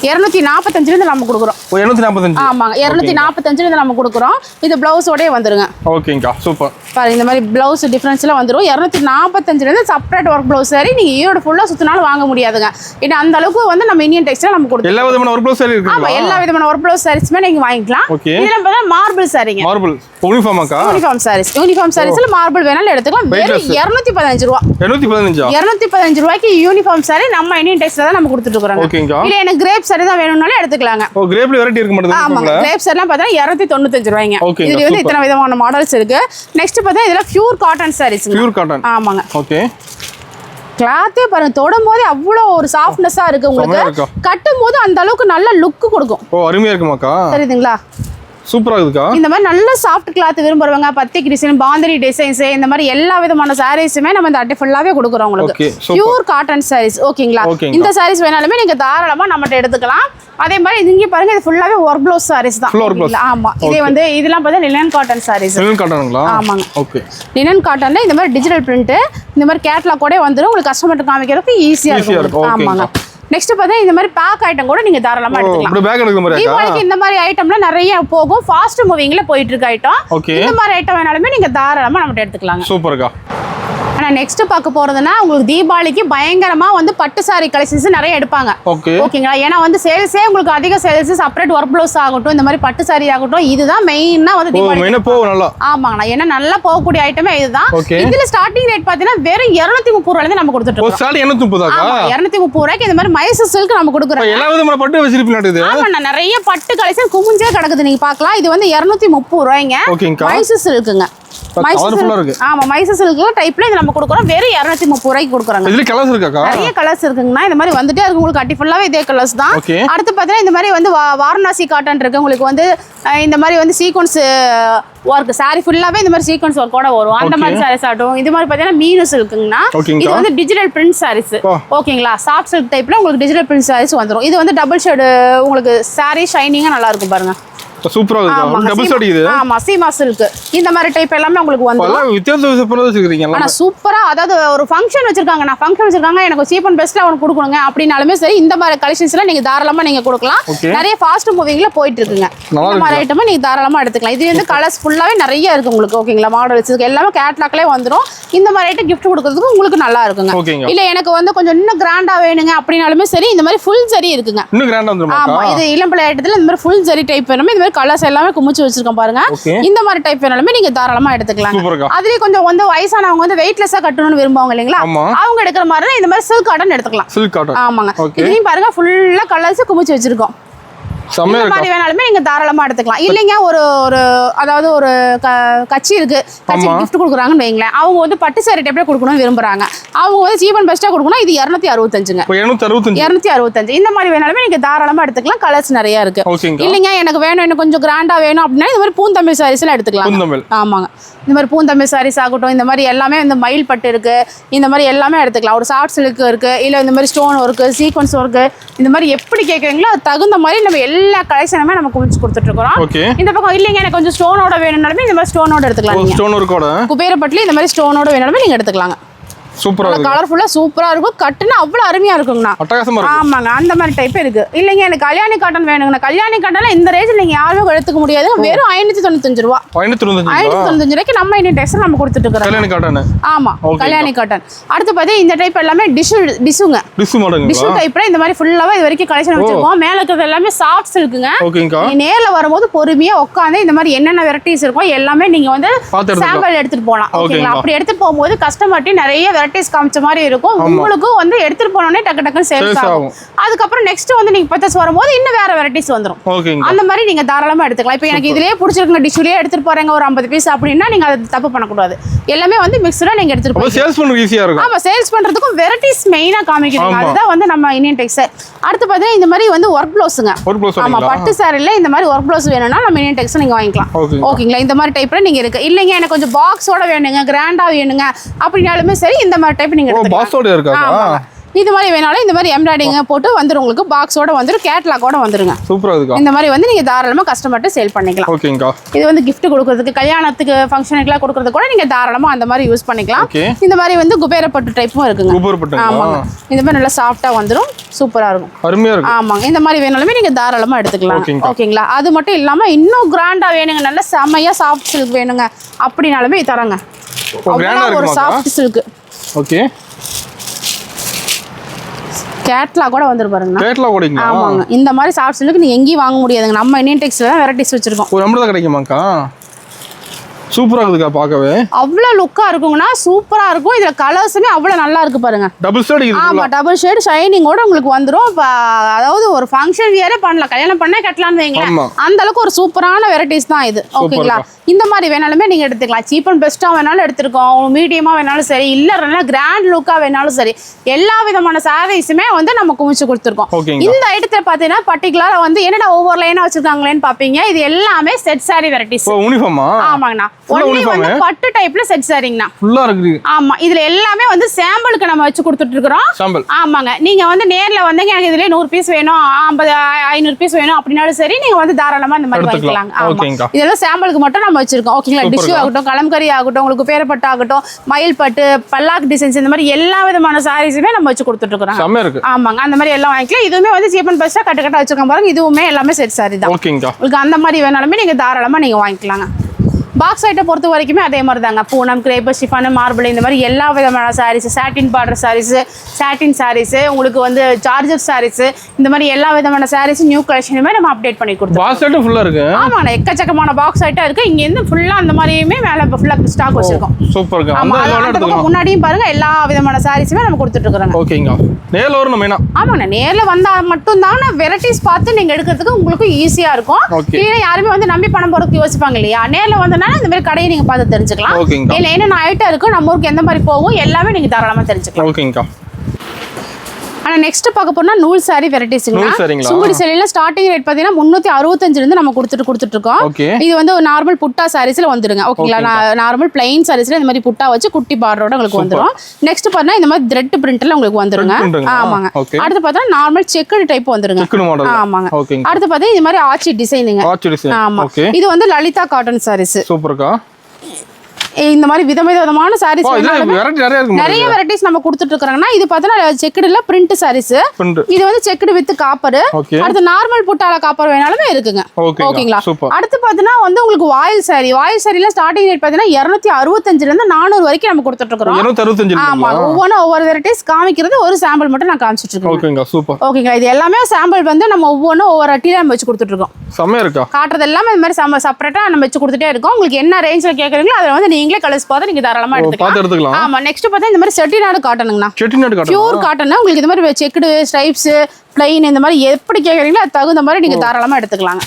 245 இருந்து நம்ம கொடுக்குறோம். 245. ஆமாங்க, 245 இருந்து நம்ம கொடுக்குறோம். இது பிளவுஸோடயே வந்துருங்க. ஓகேங்கா, சூப்பர். பாருங்க, இந்த மாதிரி பிளவுஸ் டிஃபரன்ஸ்ல வந்துரும். 245 இருந்து செப்பரேட் ஒர்க் பிளவுஸ் சாரி நீங்க ஈரோடு ஃபுல்லா சுத்தினாலும் வாங்க முடியாதுங்க. ஏன்னா அந்த அளவுக்கு வந்து நம்ம இந்தியன் டெக்ஸ்டைல் நம்ம கொடுத்து எல்லா விதமான ஒர்க் பிளவுஸ் சாரி இருக்கு. ஆமா, எல்லா விதமான ஒர்க் பிளவுஸ் சாரீஸ்மே நீங்க வாங்கிக்கலாம். இதுல பார்த்தா மார்பிள் சாரிங்க. மார்பிள் யூனிஃபார்மாக்கா? யூனிஃபார்ம் சாரீஸ். யூனிஃபார்ம் சாரீஸ்ல மார்பிள் வேணாலும் எடுத்துக்கலாம். வெறும் 215 ரூபாய். 215 ரூபாய்க்கு யூனிஃபார்ம் சாரி நம்ம இந்தியன் டெக்ஸ்டைல் தான் நம்ம கொடுத்துட்டு இருக்கோம். ஓகேங்கா. இல்ல எனக்கு கிரேப் சாரி தான் வேணும்னாலே எடுத்துக்கலாங்க. ஓ, கிரேப்ல வெரைட்டி இருக்கு மட்டும். ஆமா, கிரேப் சாரிலாம் பார்த்தா 295 ரூபாய்ங்க. இதுல வந்து இத்தனை விதமான மாடல்ஸ் இருக்கு. நெக்ஸ்ட் பார்த்தா இதெல்லாம் pure cotton sarees. Pure cotton. ஆமாங்க. ஓகே. கிளாத்தே பாருங்க, தொடும் போதே அவ்வளோ ஒரு சாஃப்ட்னஸா இருக்கு உங்களுக்கு. கட்டும் போது அந்த அளவுக்கு நல்ல லுக் கொடுக்கும். ஓ, அருமையா இருக்குமாக்கா? தெரியுதுங்களா? சூப்பரா இருக்குக்கா. இந்த மாதிரி நல்ல சாஃப்ட் கிளாத் விரும்புறவங்க, பத்திக் டிசைன், பாந்தரி டிசைன்ஸ், இந்த மாதிரி எல்லா விதமான சாரீஸுமே நம்ம இந்த அட்டை ஃபுல்லாவே கொடுக்குறோம் உங்களுக்கு. Pure cotton sarees. ஓகேங்களா? இந்த சாரீஸ் வேணாலுமே நீங்க தாராளமா நம்மகிட்ட எடுத்துக்கலாம். அதே மாதிரி இங்க பாருங்க, இது ஃபுல்லாவே ஒர்க் ப்ளவுஸ் சாரீஸ் தான். ஆமா, இதே வந்து இதெல்லாம் பார்த்தா லினன் காட்டன் சாரீஸ். லினன் காட்டனுங்களா? ஆமாங்க. ஓகே. லினன் காட்டன்ல இந்த மாதிரி டிஜிட்டல் பிரிண்ட், இந்த மாதிரி கேட்லாக் கூட வந்துரும். உங்களுக்கு கஸ்டமர்ட்ட காமிக்கிறதுக்கு ஈஸியா இருக்கும். ஆமாங்க. நெக்ஸ்ட் பார்த்தா இந்த மாதிரி பேக் ஐட்டம் கூட நீங்க தாராளமா எடுத்துக்கலாம். தீபாவளிக்கு இந்த மாதிரி ஐட்டம்ல நிறைய போகும். ஃபாஸ்ட் மூவிங்ல போயிட்டு இருக்க ஐட்டம். இந்த மாதிரி ஐட்டம் வேணாலுமே நீங்க தாராளமா நம்மகிட்ட எடுத்துக்கலாம். சூப்பர்க்கா. ஆனா நெக்ஸ்ட் பார்க்க போறதுன்னா உங்களுக்கு தீபாவளிக்கு பயங்கரமா வந்து பட்டு சாரி கலெக்ஷன்ஸ் நிறைய எடுப்பாங்க. ஓகேங்களா? ஏன்னா வந்து சேல்ஸே உங்களுக்கு அதிக சேல்ஸ், செப்பரேட் ஒர்க் ப்ளவுஸ் ஆகட்டும், இந்த மாதிரி பட்டு சாரி ஆகட்டும், இதுதான் மெயினா வந்து தீபாவளி போகும் நல்லா. ஆமாங்கண்ணா, ஏன்னா நல்லா போகக்கூடிய ஐட்டமே இதுதான். இதுல ஸ்டார்டிங் ரேட் பாத்தீங்கன்னா வெறும் 230 ரூபாயில இருந்து நம்ம கொடுத்துட்டு இருக்கோம். 230 ரூபாய்க்கு இந்த மாதிரி மைசூர் சில்க் நம்ம கொடுக்குறோம். எல்லா விதமான பட்டு வச்சிருப்பீங்க. ஆமாண்ணா, நிறைய பட்டு கலெக்ஷன் குமிஞ்சே கிடக்குது, நீங்க பார்க்கலாம். இது வந்து 230 ரூபாய்ங்க மைசூர் சில்க்குங்க. கலர்ஃபுல்லா இருக்கு. ஆமா மைசூர் சில்க் டைப்ல இது நம்ம கொடுக்குறோம். வெறும் 230 ரூபாய்க்கு கொடுக்குறாங்க. இதுல கலர்ஸ் இருக்காக்கா? நிறைய கலர்ஸ் இருக்குங்கண்ணா. இந்த மாதிரி வந்துட்டே இருக்கு உங்களுக்கு. கட்டி ஃபுல்லாவே இதே கலர்ஸ் தான். அடுத்து பார்த்தீங்கன்னா இந்த மாதிரி வந்து வாரணாசி காட்டன் இருக்கு உங்களுக்கு. வந்து இந்த மாதிரி வந்து சீக்வன்ஸ் ஒர்க் சாரி ஃபுல்லாவே இந்த மாதிரி சீக்வன்ஸ் ஒர்க்கோட வரும். அந்த மாதிரி சாரீஸ் ஆட்டும். இது மாதிரி பார்த்தீங்கன்னா மீனு சில்க்குங்கண்ணா. இது வந்து டிஜிட்டல் பிரிண்ட் சாரீஸ். ஓகேங்களா? சாஃப்ட் சில்க் டைப்ல உங்களுக்கு டிஜிட்டல் பிரிண்ட் சாரீஸ் வந்துடும். இது வந்து டபுள் ஷேடு உங்களுக்கு சாரி ஷைனிங்கா நல்லா இருக்கும் பாருங்க. சூப்பரா இருக்கு. டபுள் ஷேட் இது. ஆமா சீமா சில்க். இந்த மாதிரி டைப் எல்லாமே உங்களுக்கு வந்து வித்தியாசமா வச்சிருக்கீங்க. ஆனா சூப்பரா அதாவது ஒரு ஃபங்க்ஷன் வச்சிருக்காங்க. நான் ஃபங்க்ஷன் வச்சிருக்காங்க எனக்கு சீப் அண்ட் பெஸ்ட்ல அவங்களுக்கு கொடுக்கணுங்க அப்படினாலுமே சரி இந்த மாதிரி கலெக்ஷன்ஸ்ல நீங்க தாராளமா நீங்க கொடுக்கலாம். நிறைய ஃபாஸ்ட் மூவிங்ல போயிட்டு இருக்குங்க. இந்த மாதிரி ஐட்டமா நீங்க தாராளமா எடுத்துக்கலாம். இது வந்து கலர்ஸ் ஃபுல்லாவே நிறைய இருக்கு உங்களுக்கு. ஓகேங்களா? மாடல்ஸ் இருக்கு எல்லாமே கேட்லாக்லயே வந்துரும். இந்த மாதிரி ஐட்டம் gift கொடுக்கிறதுக்கு உங்களுக்கு நல்லா இருக்குங்க. இல்ல எனக்கு வந்து கொஞ்சம் இன்னும் கிராண்டா வேணுங்க அப்படினாலுமே சரி இந்த மாதிரி ஃபுல் ஜரி இருக்குங்க. இன்னும் கிராண்டா வந்துருமா? ஆமா இது இளம்பிள்ளை ஐட்டத்துல இந்த மாதிரி ஃபுல் ஜரி டைப் வேணுமே இந்த மாதிரி கலர்ஸ் எல்லாமே குமிச்சு வச்சிருக்கோம் பாருங்க. இந்த மாதிரி டைப் வேணாலுமே நீங்க தாராளமா எடுத்துக்கலாம். அதுலயே கொஞ்சம் வந்து வயசானவங்க வந்து வெயிட்லெஸ்ஸா கட்டணும்னு விரும்புவாங்க இல்லீங்களா? அவங்க எடுக்கிற மாதிரி இந்த மாதிரி சில்க் காட்டன் எடுத்துக்கலாம். Silk cotton. ஆமாங்க. இதையும் பாருங்க ஃபுல்லா கலர்ஸ் குமிச்சு வச்சிருக்கோம். இந்த மாதிரி வேணாலுமே நீங்க தாராளமா எடுத்துக்கலாம். இல்லைங்க ஒரு ஒரு அதாவது ஒரு கட்சி இருக்கு. கட்சி gift கொடுக்குறாங்கன்னு வைங்களேன். அவங்க வந்து பட்டு சாரி டைப்ல கொடுக்கணும்னு விரும்புறாங்க. அவங்க வந்து சீப் அண்ட் பெஸ்டா கொடுக்கணும். இது 265ங்க. 265. இந்த மாதிரி வேணாலுமே நீங்க தாராளமா எடுத்துக்கலாம். கலர்ஸ் நிறைய இருக்கு. இல்லைங்க எனக்கு வேணும் இன்னும் கொஞ்சம் கிராண்டா வேணும் அப்படின்னா இந்த மாதிரி பூந்தமிழ் சாரீஸ் எல்லாம் எடுத்துக்கலாம். ஆமாங்க. இந்த மாதிரி பூந்தமிழ் சாரீஸ் ஆகட்டும் இந்த மாதிரி எல்லாமே இந்த மயில் பட்டு இருக்கு. இந்த மாதிரி எல்லாமே எடுத்துக்கலாம். ஒரு சாஃப்ட் சில்க் இருக்கு. இல்ல இந்த மாதிரி ஸ்டோன் ஒர்க் சீக்வன்ஸ் ஒர்க் இந்த மாதிரி எப்படி கேட்குறீங்களோ அது தகுந்த மாதிரி நம்ம எல்லா கலெக்ஷனுமே நம்ம குமிச்சு கொடுத்துட்டு இருக்கோம். இந்த பக்கம் இல்லைங்க எனக்கு கொஞ்சம் ஸ்டோனோட வேணும்னாலுமே இந்த மாதிரி ஸ்டோனோட எடுத்துக்கலாம். ஸ்டோன் ஒர்க்கோட குபேரப்பட்டுல இந்த மாதிரி ஸ்டோனோட வேணும்னாலுமே நீங்க எடுத்துக்கலாங்க. சூப்பரா இருக்கு. கலர்ஃபுல்லா சூப்பரா இருக்கும். கட்டுனா அவ்வளவு அருமையா இருக்குங்கண்ணா. அட்டகாசமா இருக்கு. ஆமாங்க அந்த மாதிரி டைப் இருக்கு. இல்லைங்க எனக்கு கல்யாணி காட்டன் வேணுங்கண்ணா. கல்யாணி காட்டன்ல இந்த ரேஞ்சில் நீங்க யாருமே எடுத்துக்க முடியாது. வெறும் 595 ரூபா. 595 ரூபாய்க்கு நம்ம இன்னும் டெக்ஸ்ட் நம்ம கொடுத்துட்டு இருக்கோம். கல்யாணி காட்டன். ஆமா கல்யாணி காட்டன். அடுத்து பாத்தீங்க இந்த டைப் எல்லாமே டிஷ்ஷுங்க. Dish model. டிஷ்ஷு டைப்ல இந்த மாதிரி ஃபுல்லாவே இது வரைக்கும் கலெக்ஷன் வச்சிருக்கோம். மேல இருக்கிறது எல்லாமே சாஃப்ட் சில்க்குங்க. நீ நேர்ல வரும்போது பொறுமையா உட்கார்ந்து இந்த மாதிரி என்னென்ன வெரைட்டிஸ் இருக்கும் எல்லாமே நீங்க வந்து சாம்பிள் எடுத்துட்டு போலாம். ஓகேங்களா? அப்படி எடுத்துட்டு போகும்போது கஸ்டமர்ட்டி நிறைய வெரைட்டிஸ் காமிச்ச மாதிரி இருக்கும். உங்களுக்கு வந்து எடுத்துட்டு போனோனே டக்கு டக்குன்னு சேல்ஸ் ஆகும். அதுக்கப்புறம் நெக்ஸ்ட் வந்து நீங்க பர்ச்சேஸ் வரும்போது இன்னும் வேற வெரைட்டிஸ் வந்துரும். அந்த மாதிரி நீங்க தாராளமா எடுத்துக்கலாம். இப்போ எனக்கு இதுலயே பிடிச்சிருக்குங்க டிஷ்யூலயே எடுத்துட்டு போறேங்க ஒரு 50 பீஸ் அப்படின்னா நீங்க அதை தப்பு பண்ணக்கூடாது. எல்லாமே வந்து மிக்ஸ்டா நீங்க எடுத்துட்டு போய் சேல்ஸ் பண்றது ஈஸியா இருக்கும். ஆமா சேல்ஸ் பண்றதுக்கும் வெரைட்டிஸ் மெயினா காமிக்கிறீங்க. அதுதான் வந்து நம்ம இந்தியன் டெக்ஸ்டைல். அடுத்து பாத்தீங்கன்னா இந்த மாதிரி வந்து ஒர்க் ப்ளவுஸ்ங்க. ஆமா பட்டு சாரில இந்த மாதிரி ஒர்க் ப்ளவுஸ் வேணும்னா நம்ம இந்தியன் டெக்ஸ்டைல் நீங்க வாங்கிக்கலாம். ஓகேங்களா? இந்த மாதிரி டைப்ல நீங்க இருக்கு. இல்லைங்க எனக்கு கொஞ்சம் பாக்ஸோட வேணுங்க கிராண்டா வேணுங்க அப்படினாலுமே சரி இந்த மாதிரி டைப் நீங்க எடுத்துக்கலாம். பாக்ஸோட இருக்கா? இது மாதிரி வேணாலும் இந்த மாதிரி எம்ப்ராய்டிங் போட்டு வந்துரும். உங்களுக்கு பாக்ஸோட வந்துரும். கேட்லாகோட வந்துருங்க. சூப்பரா இருக்கு. இந்த மாதிரி வந்து நீங்க தாராளமா கஸ்டமர்ட்ட சேல் பண்ணிக்கலாம். ஓகேங்கா. இது வந்து gift கொடுக்கிறதுக்கு கல்யாணத்துக்கு ஃபங்க்ஷனுக்குலாம் கொடுக்கிறதுக்கு கூட நீங்க தாராளமா அந்த மாதிரி யூஸ் பண்ணிக்கலாம். இந்த மாதிரி வந்து குபேரப்பட்டு டைப்பும் இருக்குங்க. குபேரப்பட்டு. ஆமாங்க. இந்த மாதிரி நல்லா சாஃப்ட்டா வந்துரும். சூப்பரா இருக்கும். அருமையா இருக்கும். ஆமாங்க. இந்த மாதிரி வேணாலுமே நீங்க தாராளமா எடுத்துக்கலாம். ஓகேங்களா? அது மட்டும் இல்லாம இன்னும் கிராண்டா வேணுங்க நல்ல செமையா சாஃப்ட் சில்க் வேணுங்க அப்படினாலுமே தரங்க. ஒரு சாஃப்ட் சில்க். ஓகே. கேட்லாக் கூட வந்துரு பாருங்க. கேட்லாக் ஓடிங்க. ஆமாங்க. இந்த மாதிரி சாஃப்ட் சில்க் நீங்க எங்கேயும் வாங்க முடியாதுங்க. நம்ம இந்தியன் டெக்ஸ்டைல்ல தான் வெரைட்டிஸ் வச்சிருக்கோம். ஒரு நம்மள கிடைக்குமாக்கா? சூப்பரா இருக்குதுக்கா பார்க்கவே. அவ்வளவு லுக்கா இருக்குங்கண்ணா. சூப்பரா இருக்கும். இதுல கலர்ஸுமே அவ்வளவு நல்லா இருக்கு பாருங்க. டபுள் ஷேட் இது. ஆமா டபுள் ஷேட் ஷைனிங்கோட உங்களுக்கு வந்துரும். அதாவது ஒரு ஃபங்க்ஷன் வியரே பண்ணலாம். கல்யாணம் பண்ணா கட்டலாம்னு வைங்களேன். அந்த அளவுக்கு ஒரு சூப்பரான வெரைட்டிஸ் தான் இது. ஓகேங்களா? இந்த மாதிரி வேணாலுமே நீங்க எடுத்துக்கலாம். சீப் அண்ட் பெஸ்டா வேணாலும் எடுத்துருக்கோம். மீடியமா வேணாலும் சரி இல்ல நல்லா கிராண்ட் லுக்கா வேணாலும் சரி எல்லா விதமான சாரீஸுமே வந்து நம்ம குமிச்சு கொடுத்துருக்கோம். இந்த ஐட்டத்துல பாத்தீங்கன்னா பர்டிகுலரா வந்து என்னடா ஒவ்வொரு லைனா வச்சிருக்காங்களேன்னு பாப்பீங்க. இது எல்லாமே செட் சாரி வெரைட்டிஸ். யூனிஃபார்மா? ஆமாங்கண்ணா. ஒன்லி வந்து பட்டு டைப்ல செட் சாரிங்கண்ணா. ஃபுல்லா இருக்குது. ஆமா இதுல எல்லாமே வந்து சாம்பிளுக்கு நம்ம வச்சு கொடுத்துட்டு இருக்கோம். சாம்பிள். ஆமாங்க. நீங்க வந்து நேர்ல வந்தீங்க எனக்கு இதுல 100 பீஸ் வேணும் 50 500 பீஸ் வேணும் அப்படினாலும் சரி நீங்க வந்து தாராளமா இந்த மாதிரி வாங்கிக்கலாம். ஆமா இதெல்லாம் சாம்பிளுக்கு மட்டும் நம்ம வச்சிருக்கோம். ஓகேங்களா? டிஷ்யூ ஆகட்டும் கலம்கரி ஆகட்டும் உங்களுக்கு பேரப்பட்டு ஆகட்டும் மயில் பட்டு பல்லாக் டிசைன்ஸ் இந்த மாதிரி எல்லா விதமான சாரீஸுமே நம்ம வச்சு கொடுத்துட்டு இருக்கோம். ஆமாங்க அந்த மாதிரி எல்லாம் வாங்கிக்கலாம். இதுவுமே வந்து சீப் அண்ட் பெஸ்டா கட்ட கட்ட வச்சிருக்கோம் பாருங்க. இதுவுமே எல்லாமே செட் சாரி தான். உங்களுக்கு அந்த மாதிரி வேணாலுமே நீங்க தாராளமா நீங்க வாங்கிக்கலாங்க. பாக்ஸ் ஐட்டம் பொறுத்த வரைக்குமே அதே மாதிரி தாங்க. பூனம் கிரேப் ஷிஃபான் மார்பிள் இந்த மாதிரி எல்லா விதமான சாரீஸ் சாட்டின் பார்டர் சாரீஸ் சாட்டின் சாரீஸ் உங்களுக்கு வந்து சார்ஜர் சாரீஸ் இந்த மாதிரி எல்லா விதமான சாரீஸ் நியூ கலெக்ஷனுமே நம்ம அப்டேட் பண்ணி கொடுத்தோம். பாக்ஸ் ஐட்டம் ஃபுல்லா இருக்கு. ஆமாண்ணா எக்கச்சக்கமான பாக்ஸ் ஐட்டம் இருக்கு. இங்க இருந்து ஃபுல்லா அந்த மாதிரியுமே மேல ஃபுல்லா ஸ்டாக் வச்சிருக்கோம். சூப்பர்ங்க. முன்னாடியும் பாருங்க எல்லா விதமான சாரீஸுமே நம்ம கொடுத்துட்டு இருக்கோம். ஓகேங்க. நேர்ல வரணும் மெயினா. ஆமாண்ணா நேர்ல வந்தா மட்டும் தான் வெரைட்டிஸ் பார்த்து நீங்க எடுக்கிறதுக்கு உங்களுக்கு ஈஸியா இருக்கும். கீழே யாருமே வந்து நம்பி பணம் போறதுக்கு யோசிப்பாங்க இல்லையா? நேர்ல வந்து வரணும்னாலும் இந்த மாதிரி கடையை நீங்க பார்த்து தெரிஞ்சுக்கலாம். ஓகேங்க. இல்ல என்னென்ன ஐட்டம் இருக்கு, நம்ம ஊருக்கு எந்த மாதிரி போகும் எல்லாமே நீங்க தாராளமா தெரிஞ்சுக்கலாம். ஓகேங்கக்கா. ஆனா நெக்ஸ்ட் பார்க்க போனா நூல் சாரி வெரைட்டிஸ்ங்களா. சரிங்களா? சுங்குடி சேலையில ஸ்டார்டிங் ரேட் பாத்தீங்கன்னா 365 இருந்து நம்ம கொடுத்துட்டு இருக்கோம். இது வந்து ஒரு நார்மல் புட்டா சாரீஸ்ல வந்துருங்க. ஓகேங்களா? நார்மல் பிளைன் சாரீஸ்ல இந்த மாதிரி புட்டா வச்சு குட்டி பார்டரோட உங்களுக்கு வந்துரும். நெக்ஸ்ட் பார்த்தா இந்த மாதிரி த்ரெட் பிரிண்ட்ல உங்களுக்கு வந்துருங்க. ஆமாங்க. அடுத்து பார்த்தா நார்மல் செக்குடு டைப் வந்துருங்க. ஆமாங்க. அடுத்து பார்த்தா இந்த மாதிரி ஆச்சி டிசைனுங்க. ஆமா. இது வந்து லலிதா காட்டன் சாரீஸ். சூப்பர்க்கா. இந்த மாதிரி விதவிதமான சாரீஸ் நிறைய வெரைட்டிஸ் நம்ம கொடுத்துட்டு இருக்காங்கன்னா, இது பார்த்தா செக்குடுல பிரிண்ட் சாரீஸ். இது வந்து செக்குடு வித் காப்பர். அடுத்து நார்மல் புட்டால காப்பர் வேணாலுமே இருக்குங்க. ஓகேங்களா? அடுத்து பார்த்தீங்கன்னா வந்து உங்களுக்கு வாயில் சாரி. வாயில் சாரில ஸ்டார்டிங் ரேட் பார்த்தீங்கன்னா 265 இருந்து 400 வரைக்கும் நம்ம கொடுத்துட்டு இருக்கோம். 265. ஆமா. ஒவ்வொரு வெரைட்டிஸ் காமிக்கிறது ஒரு சாம்பிள் மட்டும் நான் காமிச்சிட்டு இருக்கேன். ஓகேங்க. சூப்பர். ஓகேங்களா? இது எல்லாமே சாம்பிள் வந்து நம்ம ஒவ்வொரு அட்டில நம்ம வச்சு கொடுத்துட்டு இருக்கோம். செமையா இருக்கா? காட்டுறது எல்லாமே இந்த மாதிரி செப்பரேட்டா நம்ம வச்சு கொடுத்துட்டே இருக்கோம். உங்களுக்கு என்ன ரேஞ்ச்ல கேக்குறீங்களோ அதை வந்து நீங்களே கலர்ஸ் பார்த்து நீங்க தாராளமா எடுத்துக்கலாம். ஆமா. நெக்ஸ்ட் பார்த்தா இந்த மாதிரி செட்டிநாடு காட்டனுங்கண்ணா. Chettinad cotton pure cotton. உங்களுக்கு இந்த மாதிரி செக்குடு ஸ்ட்ரைப்ஸ் பிளைன் இந்த மாதிரி எப்படி கேக்குறீங்களோ அது தகுந்த மாதிரி நீங்க தாராளமா எடுத்துக்கலாங்க.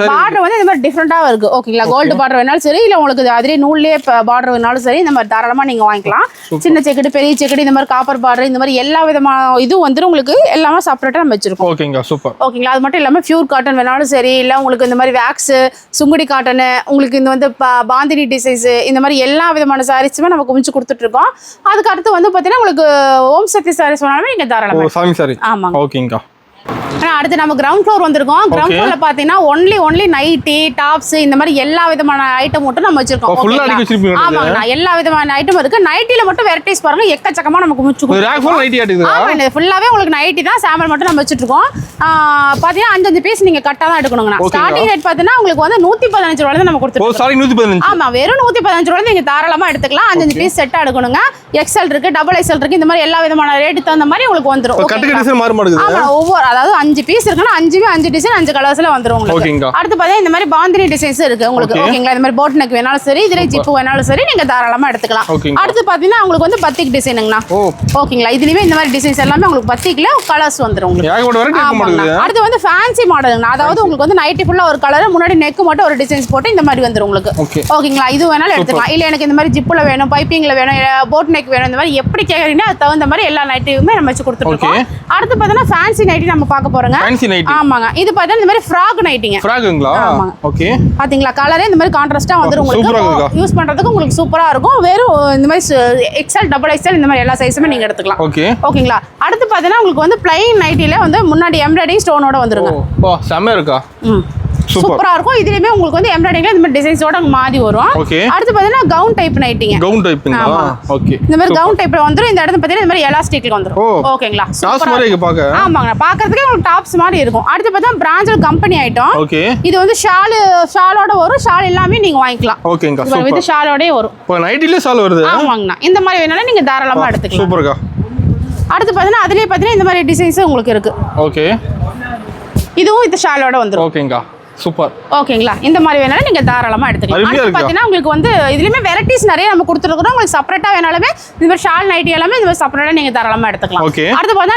பார்டர் வந்து இந்த மாதிரி டிஃபரெண்டா இருக்கு. ஓகேங்களா? கோல்டு பார்டர் வேணாலும் சரி, இல்ல உங்களுக்கு அதிலே நூல்லே பார்டர் வேணாலும் சரி, இந்த மாதிரி தாராளமா நீங்க வாங்கிக்கலாம். சின்ன செக்குடு பெரிய செக்குடு இந்த மாதிரி காப்பர் பார்டர் இந்த மாதிரி எல்லா விதமான இது வந்து உங்களுக்கு எல்லாமே செப்பரேட்டா நம்ம வச்சிருக்கோம். ஓகேங்க. சூப்பர். ஓகேங்களா? அது மட்டும் இல்லாம பியூர் காட்டன் வேணாலும் சரி, இல்ல உங்களுக்கு இந்த மாதிரி வேக்ஸ் சுங்குடி காட்டன் உங்களுக்கு இந்த வந்து பாந்தினி டிசைன்ஸ் இந்த மாதிரி எல்லா விதமான சாரீஸுமே நம்ம குமிச்சு கொடுத்துட்டு இருக்கோம். அதுக்கு அடுத்து வந்து பாத்தீங்கன்னா உங்களுக்கு ஓம் சக்தி சாரீஸ் வேணாலுமே நீங்க தாராளமா. சாமி சாரி. ஆமாங்க. ஓகேங்கா. அடுத்து நம்ம கிரவுண்ட் ஃப்ளோர் வந்திருக்கோம். கிரவுண்ட் ஃப்ளோர்ல பாத்தீங்கன்னா ஒன்லி நைட்டி டாப்ஸ் இந்த மாதிரி எல்லா விதமான ஐட்டம் மட்டும் நம்ம வச்சிருக்கோம். ஆமாங்க. எல்லா விதமான ஐட்டம் இருக்கு. நைட்டில மட்டும் வெரைட்டிஸ் பாருங்க எக்கச்சக்கமா நமக்கு ஃபுல்லாவே உங்களுக்கு நைட்டி தான் சாம்பிள் மட்டும் நம்ம வச்சிட்டு இருக்கோம். பாத்தீங்கன்னா 5 பீஸ் நீங்க கட்டா தான் எடுக்கணுங்க. ஸ்டார்டிங் ரேட் பாத்தீங்கன்னா உங்களுக்கு வந்து 115 ரூபாயில தான் நம்ம கொடுத்துருக்கோம். ஆமா. வெறும் 115 ரூபாயில நீங்க தாராளமா எடுத்துக்கலாம். 5 பீஸ் செட்டா எடுக்கணுங்க. எக்ஸ்எல் இருக்கு, டபுள் எக்ஸ்எல் இருக்கு. இந்த மாதிரி எல்லா விதமான ரேட் தகுந்த மாதிரி உங்களுக்கு வந்துரும். ஒவ்வொரு அதாவது 5 பீஸ் இருக்குன்னா 5 டிசைன் 5 கலர்ஸ்ல வந்துரும் உங்களுக்கு. அடுத்து பாத்தீங்கன்னா இந்த மாதிரி பாந்தினி டிசைன்ஸ் இருக்கு உங்களுக்கு. ஓகேங்களா? இந்த மாதிரி போட் நெக் வேணாலும் சரி, இதுல ஜிப்பு வேணாலும் சரி நீங்க தாராளமா எடுத்துக்கலாம். அடுத்து பாத்தீங்கன்னா உங்களுக்கு வந்து பத்திக் டிசைனுங்கண்ணா. ஓகேங்களா? இதுலயுமே இந்த மாதிரி டிசைன்ஸ் எல்லாமே உங்களுக்கு பத்திக்ல கலர்ஸ் வந்துரும் உங்களுக்கு. அடுத்து வந்து ஃபேன்சி மாடலுங்கண்ணா. அதாவது உங்களுக்கு வந்து நைட்டி ஃபுல்லா ஒரு கலர், முன்னாடி நெக் மட்டும் ஒரு டிசைன்ஸ் போட்டு இந்த மாதிரி வந்துரும் உங்களுக்கு. ஓகேங்களா? இது வேணாலும் எடுத்துக்கலாம். இல்ல எனக்கு இந்த மாதிரி ஜிப்புல வேணும், பைப்பிங்ல வேணும், போட் நெக் வேணும், இந்த மாதிரி எப்படி கேக்குறீங்கன்னா அது தகுந்த மாதிரி எல்லா நைட்டியுமே நம்ம வச்சு கொடுத்துட்டு இருக்கோம். அடுத்து பாத்தீங்கன்னா ஃபேன்சி நைட்டி நம்ம பார்க்க போறோங்க. ஆமாங்க. இது பாத்தீங்கன்னா இந்த மாதிரி ஃப்ராக் நைட்டிங்க. ஃப்ராக்குங்களா? ஓகே. பாத்தீங்களா? கலரே இந்த மாதிரி கான்ட்ராஸ்டா வந்துரும் உங்களுக்கு. யூஸ் பண்றதுக்கு உங்களுக்கு சூப்பரா இருக்கும். வெறும் இந்த மாதிரி எக்ஸ்எல் டபுள் எக்ஸ்எல் இந்த மாதிரி எல்லா சைஸுமே நீங்க எடுத்துக்கலாம். ஓகேங்களா? அடுத்து பாத்தீங்கன்னா உங்களுக்கு வந்து பிளைன் நைட்டில வந்து முன்னாடி எம்ப்ராய்டிங் ஸ்டோனோட வந்துருங்க. செமையா இருக்கா? சூப்பரா இருக்கும். இதுலயுமே உங்களுக்கு வந்து எம்ப்ராய்டிங்ல இந்த மாதிரி டிசைன்ஸோட மாறி வரும். அடுத்து பாத்தீங்கன்னா கவுன் டைப் நைட்டிங்க. கவுன் டைப்ங்களா? ஓகே. இந்த மாதிரி கவுன் டைப்ல வந்துரும். இந்த இடத்துல பாத்தீங்கன்னா இந்த மாதிரி எலாஸ்டிக்ல வந்துரும். ஓகேங்களா? டாப்ஸ் மாதிரி இருக்கு பாக்க. ஆமாங்க. பாக்கிறதுக்கே உங்களுக்கு டாப்ஸ் மாதிரி இருக்கும். அடுத்து பார்த்தா பிராண்டட் கம்பெனி ஐட்டம். ஓகே. இது வந்து ஷாலோட வரும். ஷால் எல்லாமே நீங்க வாங்கிக்கலாம். ஓகேங்க. சூப்பர். இது ஷாலோடே வரும். இப்போ நைட்டில ஷால் வருது. ஆமாங்கண்ணா. இந்த மாதிரி வேணாலும் நீங்க தாராளமா எடுத்துக்கலாம். சூப்பர்க்கா. அடுத்து பாத்தீங்கன்னா அதுலயே பாத்தீங்கன்னா இந்த மாதிரி டிசைன்ஸ் உங்களுக்கு இருக்கு. ஓகே. இதுவும் இது ஷாலோட வந்துரும். ஓகேங்கா. சூப்பர். ஓகேங்களா? இந்த மாதிரி வேணாலும் நீங்க தாராளமா எடுத்துக்கலாம். அடுத்து பாத்தீங்கன்னா உங்களுக்கு வந்து இதுலயுமே வெரைட்டிஸ் நிறைய நம்ம கொடுத்துருக்கோம். உங்களுக்கு செப்பரேட்டா வேணாலுமே இந்த மாதிரி ஷால் நைட்டி எல்லாமே இந்த மாதிரி செப்பரேட்டா நீங்க தாராளமா எடுத்துக்கலாம். அடுத்து பார்த்தா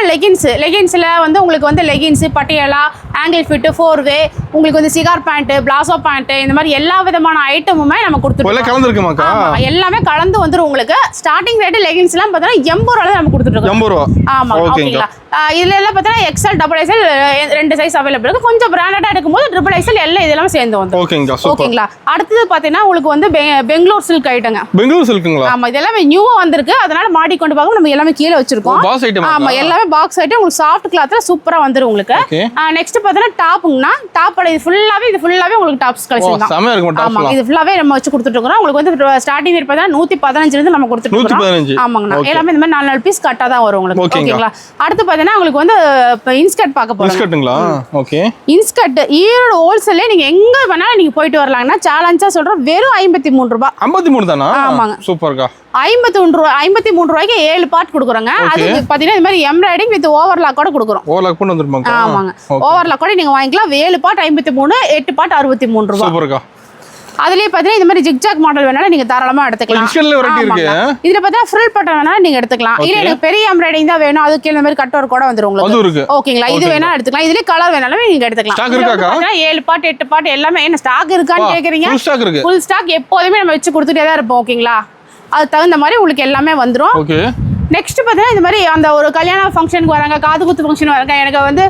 லெகின்ஸ்ல வந்து உங்களுக்கு வந்து லெகின்ஸ், பட்டியாலா, ஆங்கிள் ஃபிட், 4-வே, உங்களுக்கு வந்து சிகார் பேண்ட், பிளாசோ பேண்ட் இந்த மாதிரி எல்லா விதமான ஐட்டமுமே நம்ம கொடுத்துருக்கோம். எல்லாமே கலந்து வந்துரும் உங்களுக்கு. ஸ்டார்டிங் ரேட் லெகின்ஸ் எல்லாம் பார்த்தா 80 ரூபாய் நம்ம கொடுத்துருக்கோம். ஆமா. ஓகேங்களா? இதுல எல்லாம் பார்த்தா XL double XL 2 size available இருக்கு. கொஞ்சம் பிராண்டடா எடுக்கும்போது ட்ரிபிள் எக்ஸ்எல் எல்லாம் இதெல்லாம் சேர்ந்து வந்து. ஓகேங்களா? அடுத்து பாத்தீங்கன்னா உங்களுக்கு வந்து பெங்களூர் சில்க் ஐட்டங்க. பெங்களூர் சில்க்குங்களா? ஆமா. இதெல்லாம் நியூவா வந்திருக்கு. அதனால மாடி கொண்டு போக நம்ம எல்லாமே கீழே வச்சிருக்கோம். ஆமா. எல்லாமே பாக்ஸ் ஐட்டம் உங்களுக்கு சாஃப்ட் கிளாத்ல சூப்பரா வந்துரும் உங்களுக்கு. நெக்ஸ்ட் பாத்தீங்கன்னா டாப்புங்கனா. டாப்போட இது ஃபுல்லாவே உங்களுக்கு டாப்ஸ் கலெக்ஷன் தான். செமையா இருக்கும் டாப்ஸ். ஆமா. இது ஃபுல்லாவே நம்ம வச்சு கொடுத்துட்டு இருக்கோம். உங்களுக்கு வந்து ஸ்டார்டிங் ரேட் பார்த்தா 115 இருந்து நம்ம கொடுத்துட்டு இருக்கோம். 115. ஆமாங்கண்ணா. எல்லாமே இந்த மாதிரி 4 பீஸ் கட்டா தான் வரும் உங்களுக்கு. ஓகேங்களா? அடுத்து பாத்தீங்கன்னா உங்களுக்கு வந்து இன்ஸ்கர்ட் பார்க்க போறோம். இன்ஸ்கர்ட்டுங்களா? ஓகே. இன்ஸ்கர்ட் ஈரோடு ஹோல்சேல்ல நீங்க எங்க வேணாலும் நீங்க போயிட்டு வரலாம்னா சேலஞ்சா சொல்றோம். வெறும் 53 ரூபாய். 53 தானா? ஆமாங்க. சூப்பர்க்கா. 53 ரூபாய்க்கு 7 பார்ட் கொடுக்குறோங்க. அது பாத்தீங்கன்னா இந்த மாதிரி எம்ப்ராய்டிங் வித் ஓவர்லாக் கூட கொடுக்குறோம். ஓவர்லாக் பண்ணி வந்துருப்பாங்க. ஆமாங்க. ஓவர்லாக் கூட நீங்க வாங்கிக்கலாம். 7 பார்ட் 53, 8 பார்ட் 63 ரூபாய். சூப்பர்க்கா. அதுலயே பாத்தீங்கன்னா இந்த மாதிரி ஜிக்ஜாக் மாடல் வேணாலும் நீங்க தாராளமா எடுத்துக்கலாம். இதுல பாத்தீங்கன்னா ஃப்ரில் பட்டன் வேணாலும் நீங்க எடுத்துக்கலாம். இல்ல எனக்கு பெரிய எம்ப்ராய்டிங் தான் வேணும், அதுக்கு இந்த மாதிரி கட் ஒர்க் கூட வந்துரும் உங்களுக்கு. ஓகேங்களா, இது வேணா எடுத்துக்கலாம். இதுல கலர் வேணாலும் நீங்க எடுத்துக்கலாம். 7 பார்ட் 8 பார்ட் எல்லாமே என்ன ஸ்டாக் இருக்கான்னு கேக்குறீங்க? ஃபுல் ஸ்டாக் எப்போதுமே நம்ம வச்சு கொடுத்துட்டே தான் இருப்போம். ஓகேங்களா, அது தகுந்த மாதிரி உங்களுக்கு எல்லாமே வந்துரும். நெக்ஸ்ட் பார்த்தீங்கன்னா இந்த மாதிரி அந்த ஒரு கல்யாண ஃபங்க்ஷனுக்கு வராங்க, காது குத்து ஃபங்க்ஷன் வராங்க, எனக்கு வந்து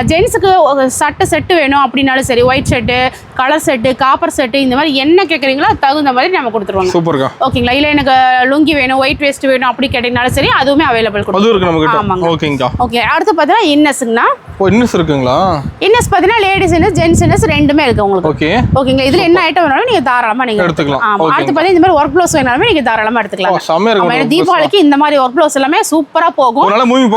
ஜென்ஸுக்கு சட்டை செட்டு வேணும் அப்படின்னாலும் சரி, white set, colour set, copper set, இந்த மாதிரி என்ன கேட்குறீங்களோ அது தகுந்த மாதிரி நம்ம கொடுத்துருவாங்க. சூப்பர்க்கா. ஓகேங்களா, இல்லை எனக்கு லுங்கி வேணும், ஒயிட் வேஸ்ட் வேணும் அப்படி கேட்டீங்கனாலும் சரி, அதுவுமே அவைலபிள் கொடுத்துருவோம். ஆமாங்க. ஓகேங்கா. ஓகே, அடுத்து பார்த்தீங்கன்னா இன்னஸ்ங்கண்ணா. இன்னஸ் இருக்குங்களா? இன்னஸ் பார்த்தீங்கன்னா லேடிஸ் இன்னஸ், ஜென்ஸ் இன்னஸ் ரெண்டுமே இருக்கு உங்களுக்கு. ஓகே. ஓகேங்களா, இதுல என்ன ஐட்டம் வேணாலும் நீங்க தாராளமா நீங்க எடுத்துக்கலாம். ஆமா. அடுத்து பார்த்தீங்கன்னா இந்த மாதிரி ஒர்க் ப்ளவுஸ் வேணாலுமே நீங்க தாராளமா எடுத்துக்கலாம். தீபாவளிக்கு இந்த மாதிரி ஒர்க் ப்ளவுஸ் எல்லாமே சூப்பரா போகும்.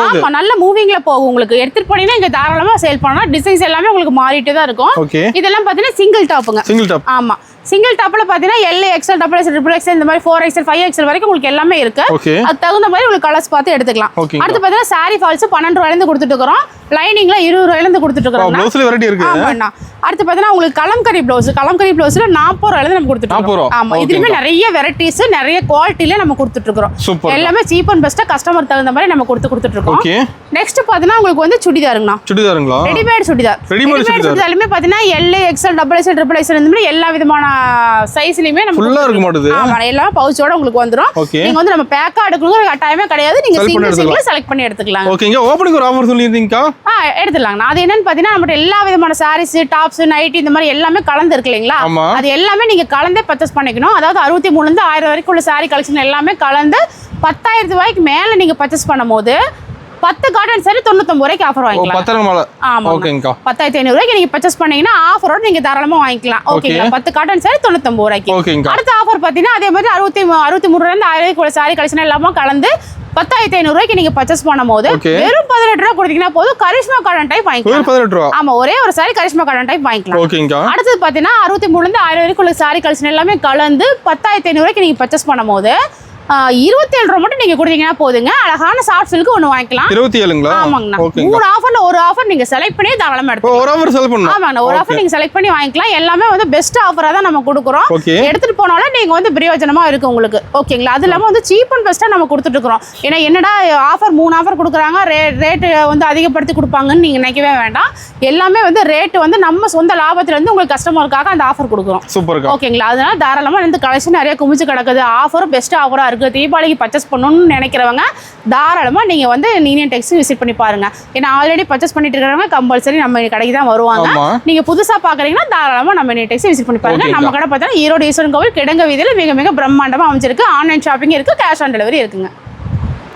ஆமா, நல்ல மூவிங்ல போகும். உங்களுக்கு எடுத்துட்டு போனீங்கன்னா இங்க தாராளமா சேல் பண்ணலாம். டிசைன்ஸ் எல்லாமே உங்களுக்கு மாறிட்டே தான் இருக்கும். இதெல்லாம் பாத்தீங்கன்னா சிங்கிள் டாப்புங்க. Single top. ஆமா, சிங்கிள் டாப்ல பாத்தீங்கன்னா L XL, double XL, triple XL, இந்த மாதிரி 4XL, 5XL வரைக்கும் உங்களுக்கு எல்லாமே இருக்கு. அது தகுந்த மாதிரி உங்களுக்கு கலர்ஸ் பார்த்து எடுத்துக்கலாம். அடுத்து பாத்தீங்கன்னா சாரி ஃபால்ஸ் 12 ரூபாயில இருந்து கொடுத்துட்டு இருக்கோம். லைனிங்ல 20 ரூபாயில இருந்து கொடுத்துட்டு இருக்கோம். ப்ளவுஸ்ல வெரைட்டி இருக்கு. ஆமாண்ணா. அடுத்து பாத்தீங்கன்னா உங்களுக்கு கலம்கரி ப்ளவுஸ், கலம்கரி ப்ளவுஸ்ல 40 ரூபாயில இருந்து நம்ம கொடுத்துட்டு இருக்கோம். ஆமா, இதுலயுமே நிறைய வெரைட்டிஸ், நிறைய குவாலிட்டில நம்ம கொடுத்துட்டு இருக்கோம். எல்லாமே சீப் அண்ட் பெஸ்டா கஸ்டமர் தகுந்த மாதிரி நம்ம கொடுத்துட்டு இருக்கோம். நெக்ஸ்ட் பாத்தீங்கன்னா உங்களுக்கு வந்து சுடிதாருங்கண்ணா. சுடிதாருங்களா? ரெடிமேட் சுடிதார். ரெடிமேட் சுடிதார்லயுமே பாத்தீங்கன்னா L XL, double XL, triple XL, இந்த மாதிரி எல்லா விதமான சைஸ்லயுமே நம்ம ஃபுல்லா இருக்க மாட்டேது. ஆமா, எல்லாம் பவுச்சோட உங்களுக்கு வந்துரும். நீங்க வந்து நம்ம பேக்கா எடுக்கணும்ங்கற கட்டாயமே கிடையாது. நீங்க சிங்கிள் செலக்ட் பண்ணி எடுத்துக்கலாம். ஓகேங்க. ஓபனிங் ஒரு ஆஃபர் சொல்லிருந்தீங்கக்கா? எடுத்துக்கலாம். அது என்னன்னு பாத்தீங்கன்னா நம்ம எல்லா விதமான சாரீஸ், டாப்ஸ், நைட்டி இந்த மாதிரி எல்லாமே கலந்து இருக்கு இல்லீங்களா? அது எல்லாமே நீங்க கலந்தே பர்ச்சேஸ் பண்ணிக்கணும். அதாவது 63 ல இருந்து 1000 வரைக்கும் உள்ள சாரி கலெக்ஷன் எல்லாமே கலந்து 10,000 ரூபாய்க்கு மேல நீங்க பர்ச்சேஸ் பண்ணும்போது 10 காட்டன் சாரி 99 ரூபாய்க்கு ஆஃபர் வாங்கிக்கலாம். 10,000 மேல. ஆமா. ஓகேங்கா. 10,500 ரூபாய்க்கு நீங்க பர்ச்சேஸ் பண்ணீங்கன்னா ஆஃபரோட நீங்க தாராளமா வாங்கிக்கலாம். ஓகேங்களா? 10 காட்டன் சாரி 99 ரூபாய்க்கு. அடுத்த ஆஃபர் பாத்தீங்கன்னா அதே மாதிரி 63 ல இருந்து 1000 வரைக்கும் உள்ள சாரி கலெக்ஷன் எல்லாமே கலந்து 10,500 ரூபாய்க்கு நீங்க பர்ச்சேஸ் பண்ணும்போது வெறும் 18 ரூபாய் கொடுத்தீங்கன்னா போதும், கரிஷ்மா காட்டன் டைப் வாங்கிக்கலாம். 18 ரூபாய். ஆமா, ஒரே ஒரு சாரி கரிஷ்மா காட்டன் டைப் வாங்கிக்கலாம். ஓகேங்க. அடுத்து பாத்தீங்கன்னா 63 ல இருந்து 1000 வரைக்கும் உள்ள சாரி கலெக்ஷன் எல்லாமே கலந்து 10,500 ரூபாய்க்கு நீங்க பர்ச்சேஸ் பண்ணும்போது 27 ரூபாய் மட்டும் நீங்க கொடுத்தீங்கன்னா போதுங்க. அழகான சாஃப்ட் சில்க் ஒன்னு வாங்கிக்கலாம். 27ங்களா? ஆமாங்கண்ணா. 3 ஆஃபர்ல ஒரு ஆஃபர் நீங்க செலக்ட் பண்ணி தாராளமா எடுத்துக்கலாம். ஒரு ஆஃபர் செலக்ட் பண்ணனும். ஆமாங்க, ஒரு ஆஃபர் நீங்க செலக்ட் பண்ணி வாங்கிக்கலாம். எல்லாமே வந்து பெஸ்ட் ஆஃபரா தான் நம்ம கொடுக்குறோம். எடுத்துட்டு போனாலும் நீங்க வந்து பிரயோஜனமா இருக்கு உங்களுக்கு. ஓகேங்களா? அது இல்லாம வந்து சீப் அண்ட் பெஸ்டா நம்ம கொடுத்துட்டு இருக்கோம். ஏன்னா என்னடா ஆஃபர் 3 ஆஃபர் கொடுக்குறாங்க, ரேட் வந்து அதிகப்படுத்தி கொடுப்பாங்கன்னு நீங்க நினைக்கவே வேண்டாம். எல்லாமே வந்து ரேட் வந்து நம்ம சொந்த லாபத்துல இருந்து உங்களுக்கு கஸ்டமருக்காக அந்த ஆஃபர் கொடுக்குறோம். சூப்பர். ஓகேங்களா? அதனால தாராளமா இந்த கலெக்ஷன் நிறைய குமிச்சு கிடக்குது. ஆஃபரும் பெஸ்ட் ஆஃபரா இருக்கு. தீபாவளிக்கு பர்ச்சேஸ் பண்ணணும்னு நினைக்கிறவங்க தாராளமா நீங்க வந்து நீனியன் டெக்ஸ் விசிட் பண்ணி பாருங்க. ஏன்னா ஆல்ரெடி பர்ச்சேஸ் பண்ணிட்டு இருக்கிறவங்க கம்பல்சரி நம்ம கடைக்கு தான் வருவாங்க. நீங்க புதுசா பாக்குறீங்கன்னா தாராளமா நம்ம நீனியன் டெக்ஸ் விசிட் பண்ணி பாருங்க. நம்ம கடை பார்த்தா ஈரோடு ஈஸ்வரன் கோவில் கிடங்க வீதியில மிக மிக பிரம்மாண்டமா அமைஞ்சிருக்கு. ஆன்லைன் ஷாப்பிங் இருக்கு, கேஷ் ஆன் டெலிவரி இருக்குங்க.